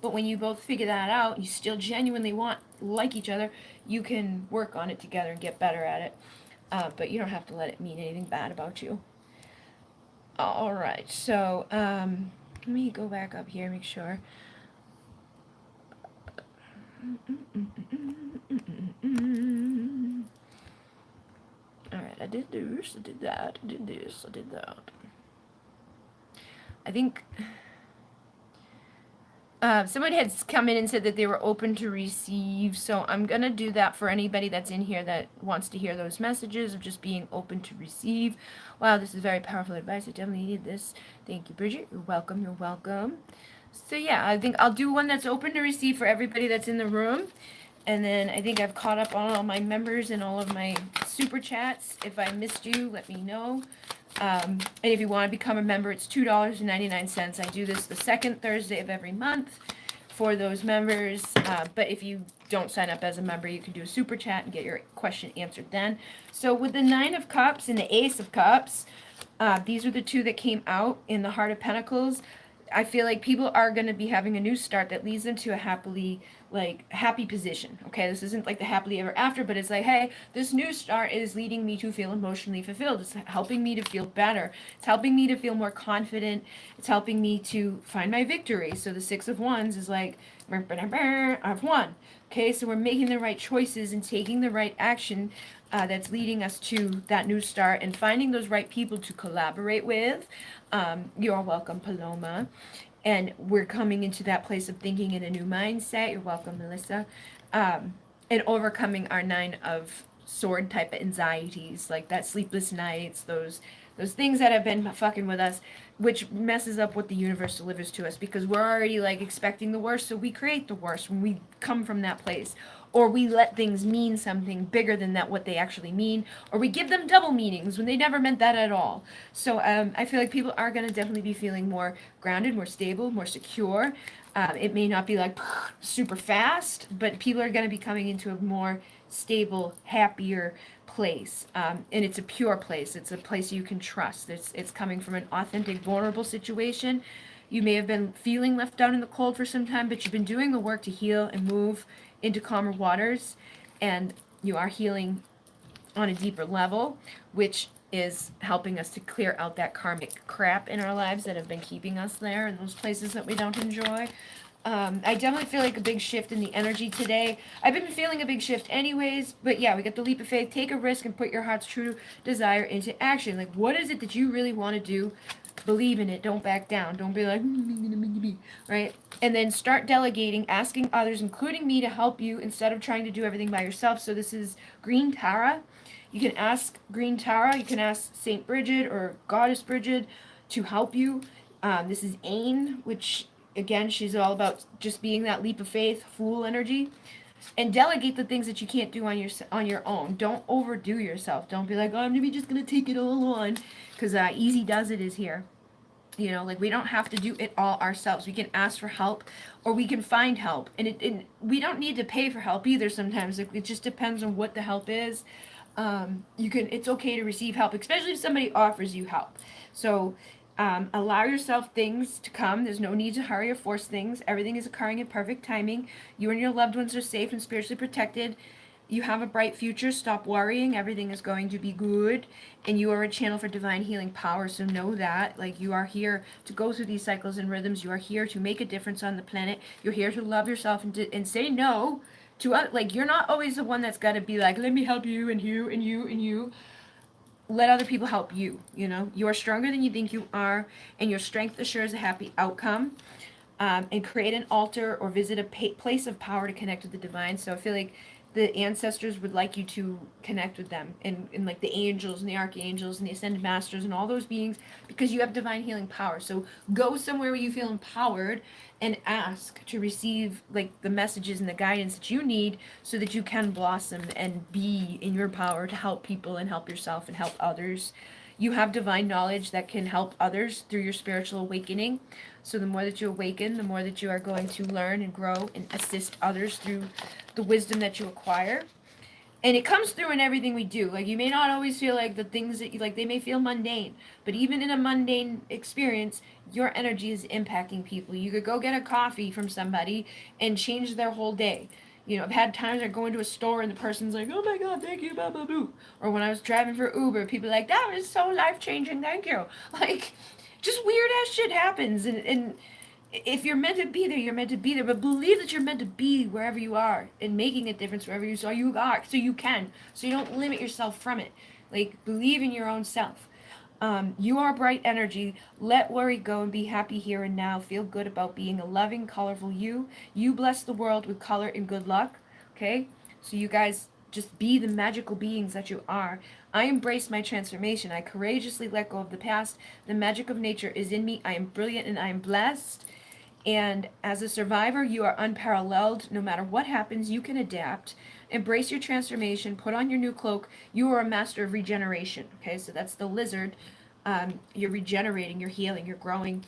but when you both figure that out, you still genuinely like each other, you can work on it together and get better at it. But you don't have to let it mean anything bad about you. All right, so let me go back up here, make sure. Alright, I did this, I did that, I did this, I did that. I think someone had come in and said that they were open to receive, so I'm gonna do that for anybody that's in here that wants to hear those messages of just being open to receive. Wow, this is very powerful advice. I definitely need this. Thank you, Bridget. You're welcome. You're welcome. So yeah, I think I'll do one that's open to receive for everybody that's in the room. And then I think I've caught up on all my members and all of my super chats. If I missed you, let me know. And if you want to become a member, it's $2.99. I do this the second Thursday of every month for those members. But if you don't sign up as a member, you can do a super chat and get your question answered then. So with the Nine of Cups and the Ace of Cups, these are the two that came out in the Heart of Pentacles. I feel like people are going to be having a new start that leads them to a happy position. Okay, this isn't like the happily ever after, but it's like, hey, this new start is leading me to feel emotionally fulfilled. It's helping me to feel better. It's helping me to feel more confident. It's helping me to find my victory. So the Six of Wands is like, I've won. Okay, so we're making the right choices and taking the right action that's leading us to that new start and finding those right people to collaborate with. You're welcome, Paloma. And we're coming into that place of thinking in a new mindset. You're welcome, Melissa. And overcoming our Nine of Sword type of anxieties, like that sleepless nights, those things that have been fucking with us, which messes up what the universe delivers to us because we're already like expecting the worst, so we create the worst when we come from that place. or we let things mean something bigger than that what they actually mean, or we give them double meanings when they never meant that at all. So I feel like people are going to definitely be feeling more grounded, more stable, more secure. It may not be like super fast, but people are going to be coming into a more stable, happier place. And it's a pure place. It's a place you can trust. It's coming from an authentic, vulnerable situation. You may have been feeling left out in the cold for some time, but you've been doing the work to heal and move into calmer waters. And you are healing on a deeper level, which is helping us to clear out that karmic crap in our lives that have been keeping us there in those places that we don't enjoy. I definitely feel like a big shift in the energy today. I've been feeling a big shift anyways, but yeah, we got the leap of faith. Take a risk and put your heart's true desire into action. Like, what is it that you really want to do? Believe in it. Don't back down. Don't be like, right? And then start delegating, asking others, including me, to help you instead of trying to do everything by yourself. So this is Green Tara. You can ask Green Tara. You can ask Saint Bridget or Goddess Bridget to help you. This is Ain, which again, she's all about just being that leap of faith, fool energy. And delegate the things that you can't do on your own. Don't overdo yourself. Don't be like, oh, I'm just gonna take it all on, because Easy Does It is here. You know, like, we don't have to do it all ourselves. We can ask for help, or we can find help, and we don't need to pay for help either. Sometimes it just depends on what the help is. It's okay to receive help, especially if somebody offers you help. So allow yourself things to come. There's no need to hurry or force things. Everything is occurring in perfect timing. You and your loved ones are safe and spiritually protected. You have a bright future. Stop worrying. Everything is going to be good. And you are a channel for divine healing power. So know that. Like, you are here to go through these cycles and rhythms. You are here to make a difference on the planet. You're here to love yourself and say no to, like, you're not always the one that's got to be like, let me help you and you and you and you. Let other people help you. You know, you are stronger than you think you are, and your strength assures a happy outcome. And create an altar or visit a place of power to connect with the divine. So I feel like the ancestors would like you to connect with them, and like the angels and the archangels and the ascended masters and all those beings, because you have divine healing power. So go somewhere where you feel empowered and ask to receive like the messages and the guidance that you need, so that you can blossom and be in your power to help people and help yourself and help others. You have divine knowledge that can help others through your spiritual awakening. So the more that you awaken, the more that you are going to learn and grow and assist others through the wisdom that you acquire. And it comes through in everything we do. Like, you may not always feel like the things that you like, they may feel mundane, but even in a mundane experience, your energy is impacting people. You could go get a coffee from somebody and change their whole day. You know, I've had times I go into a store and the person's like, oh my God, thank you, blah, blah, blah. Or when I was driving for Uber, people are like, that was so life changing, thank you. Like, just weird ass shit happens. And if you're meant to be there, you're meant to be there. But believe that you're meant to be wherever you are and making a difference wherever you are, so you can. So you don't limit yourself from it. Like, believe in your own self. You are bright energy. Let worry go and be happy here and now. Feel good about being a loving, colorful you. You bless the world with color and good luck. Okay? So you guys just be the magical beings that you are. I embrace my transformation. I courageously let go of the past. The magic of nature is in me. I am brilliant and I am blessed. And as a survivor, you are unparalleled. No matter what happens, you can adapt. Embrace your transformation. Put on your new cloak. You are a master of regeneration. Okay, so that's the lizard. You're regenerating, you're healing, you're growing.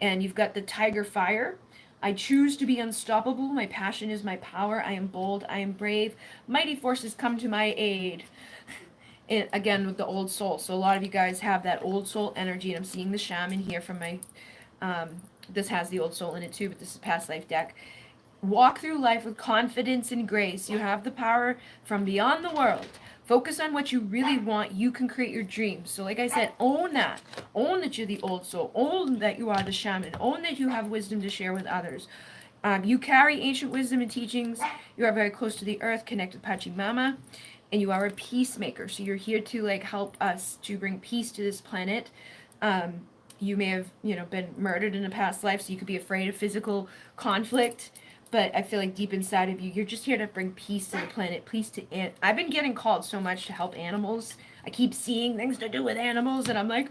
And you've got the tiger fire. I choose to be unstoppable. My passion is my power. I am bold. I am brave. Mighty forces come to my aid. And again, with the old soul. So a lot of you guys have that old soul energy. And I'm seeing the shaman here from my... this has the old soul in it too, but this is past life deck. Walk through life with confidence and grace. You have the power from beyond the world. Focus on what you really want. You can create your dreams. So like I said, own that. Own that you're the old soul. Own that you are the shaman. Own that you have wisdom to share with others. You carry ancient wisdom and teachings. You are very close to the earth, connected with Pachamama. And you are a peacemaker. So you're here to like help us to bring peace to this planet. You may have, been murdered in a past life, so you could be afraid of physical conflict. But I feel like deep inside of you, you're just here to bring peace to the planet, peace to I've been getting called so much to help animals. I keep seeing things to do with animals, and I'm like,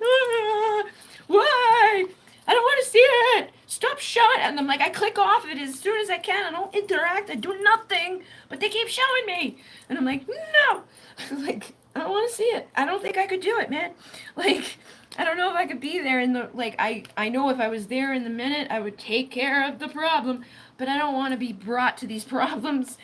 why? I don't want to see it. Stop showing it. And I'm like, I click off it as soon as I can. I don't interact. I do nothing. But they keep showing me. And I'm like, no. Like, I don't want to see it. I don't think I could do it, man. Like, I don't know if I could be there in the, like, I know if I was there in the minute, I would take care of the problem. But I don't want to be brought to these problems.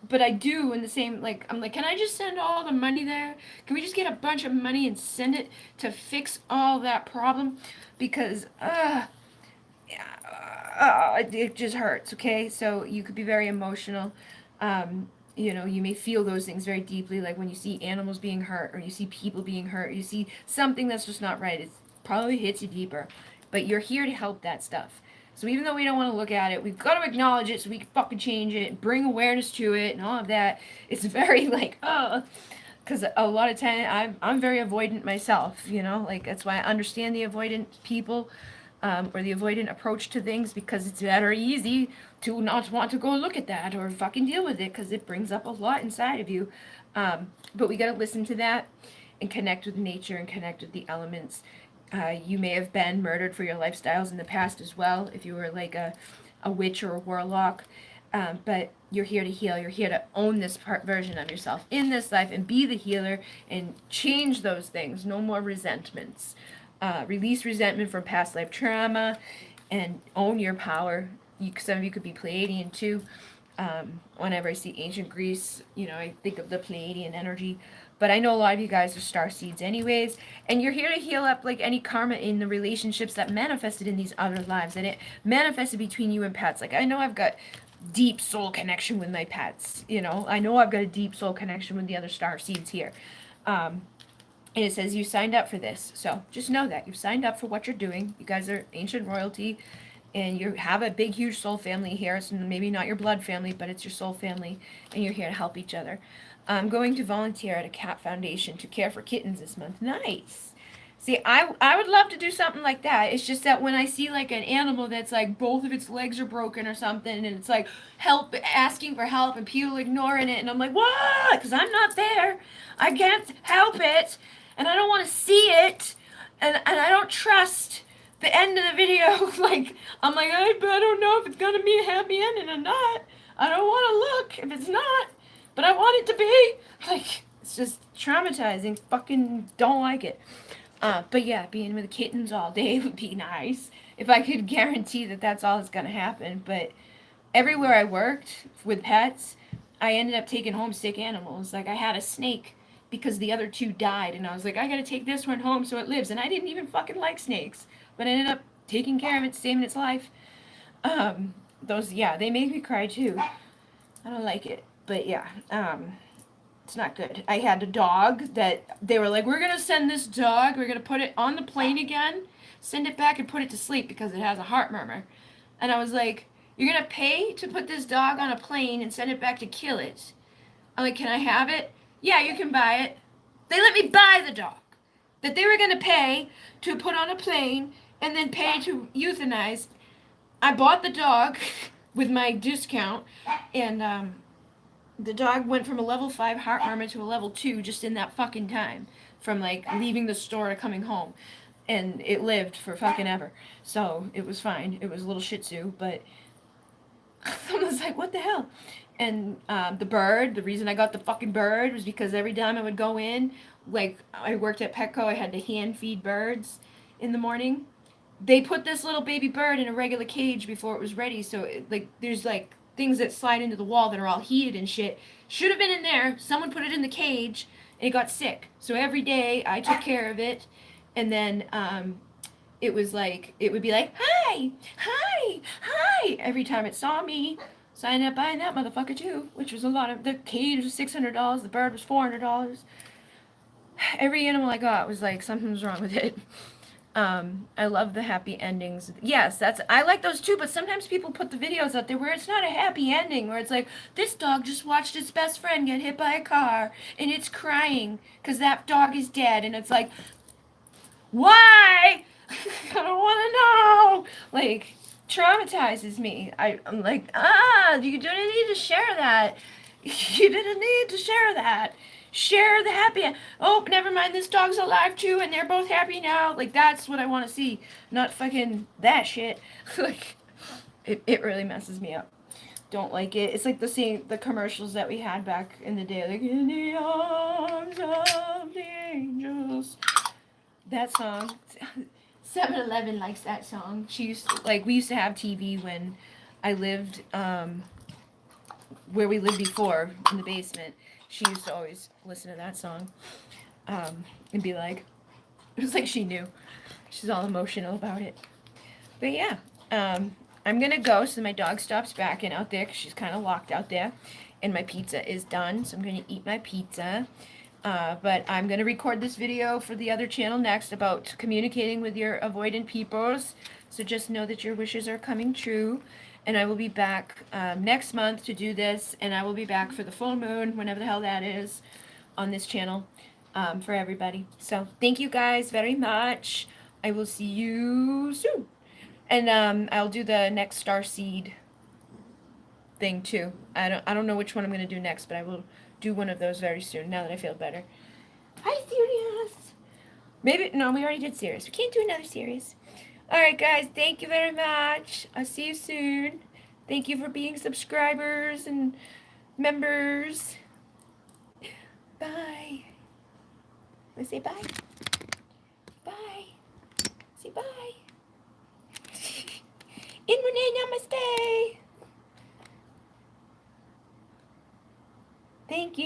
But I do in the same, like, I'm like, can I just send all the money there? Can we just get a bunch of money and send it to fix all that problem? Because, it just hurts, okay? So you could be very emotional. You know, you may feel those things very deeply, like when you see animals being hurt or you see people being hurt, you see something that's just not right. It probably hits you deeper. But you're here to help that stuff. So even though we don't want to look at it, we've got to acknowledge it so we can fucking change it, bring awareness to it, and all of that. It's very like, because a lot of time I'm very avoidant myself, you know, like that's why I understand the avoidant people, or the avoidant approach to things, because it's very easy to not want to go look at that or fucking deal with it because it brings up a lot inside of you. But we got to listen to that and connect with nature and connect with the elements. You may have been murdered for your lifestyles in the past as well, if you were like a witch or a warlock. But you're here to heal. You're here to own this version of yourself in this life and be the healer and change those things. No more resentments. Release resentment from past life trauma and own your power. Some of you could be Pleiadian too. Whenever I see ancient Greece, you know, I think of the Pleiadian energy. But I know a lot of you guys are star seeds anyways, and you're here to heal up like any karma in the relationships that manifested in these other lives, and it manifested between you and pets. Like I know I've got deep soul connection with my pets, you know. I know I've got a deep soul connection with the other star seeds here. And it says you signed up for this. So just know that you've signed up for what you're doing. You guys are ancient royalty and you have a big, huge soul family here. So maybe not your blood family, but it's your soul family, and you're here to help each other. I'm going to volunteer at a cat foundation to care for kittens this month. Nice. See, I would love to do something like that. It's just that when I see like an animal that's like both of its legs are broken or something, and it's like help, asking for help, and people ignoring it, and I'm like, what? Because I'm not there. I can't help it, and I don't want to see it, and I don't trust the end of the video. Like, I'm like, I don't know if it's going to be a happy ending or not. I don't want to look if it's not, but I want it to be. Like, it's just traumatizing. Fucking don't like it. But yeah, being with kittens all day would be nice if I could guarantee that that's all that's going to happen. But everywhere I worked with pets, I ended up taking home sick animals. Like I had a snake because the other two died, and I was like, I got to take this one home so it lives. And I didn't even fucking like snakes, but I ended up taking care of it, saving its life. Those, yeah, they make me cry too. I don't like it, but yeah, it's not good. I had a dog that they were like, we're going to send this dog, we're going to put it on the plane again, send it back and put it to sleep because it has a heart murmur. And I was like, you're going to pay to put this dog on a plane and send it back to kill it? I'm like, can I have it? Yeah, you can buy it. They let me buy the dog that they were going to pay to put on a plane and then pay to euthanize. I bought the dog with my discount, and the dog went from a level 5 heart murmur to a level 2 just in that fucking time, from like leaving the store to coming home, and it lived for fucking ever. So it was fine. It was a little Shih Tzu, but I was like, what the hell? And the bird, the reason I got the fucking bird was because every time I would go in, like I worked at Petco, I had to hand feed birds in the morning. They put this little baby bird in a regular cage before it was ready, so like there's like things that slide into the wall that are all heated and shit. Should have been in there. Someone put it in the cage, and it got sick. So every day I took care of it, and then it was like it would be like hi, hi, hi every time it saw me. So I ended up buying that motherfucker too, which was a lot of. The cage was $600. The bird was $400. Every animal I got was like something was wrong with it. I love the happy endings. Yes, I like those too, but sometimes people put the videos out there where it's not a happy ending, where it's like, this dog just watched its best friend get hit by a car, and it's crying because that dog is dead, and it's like, why? I don't want to know. Like, traumatizes me. I'm like, you didn't need to share that. You didn't need to share that. share the happy. Oh, never mind, this dog's alive too, and they're both happy now. Like, that's what I want to see, not fucking that shit. Like, it really messes me up. Don't like it. It's like the commercials that we had back in the day, like in the arms of the angels. That song. 7-Eleven likes that song. We used to have TV when I lived where we lived before in the basement. She used to always listen to that song and be like, it was like she knew. She's all emotional about it. But yeah, I'm gonna go so my dog stops backing out there because she's kind of locked out there, and my pizza is done. So I'm gonna eat my pizza. But I'm gonna record this video for the other channel next about communicating with your avoidant peoples. So just know that your wishes are coming true. And I will be back next month to do this, and I will be back for the full moon, whenever the hell that is, on this channel for everybody. So thank you guys very much. I will see you soon. And I'll do the next star seed thing too. I don't know which one I'm gonna do next, but I will do one of those very soon. Now that I feel better. Hi, Sirius. Maybe no, we already did Sirius. We can't do another series. All right, guys. Thank you very much. I'll see you soon. Thank you for being subscribers and members. Bye. Let's say bye. Bye. Say bye. In Renee, namaste. Thank you.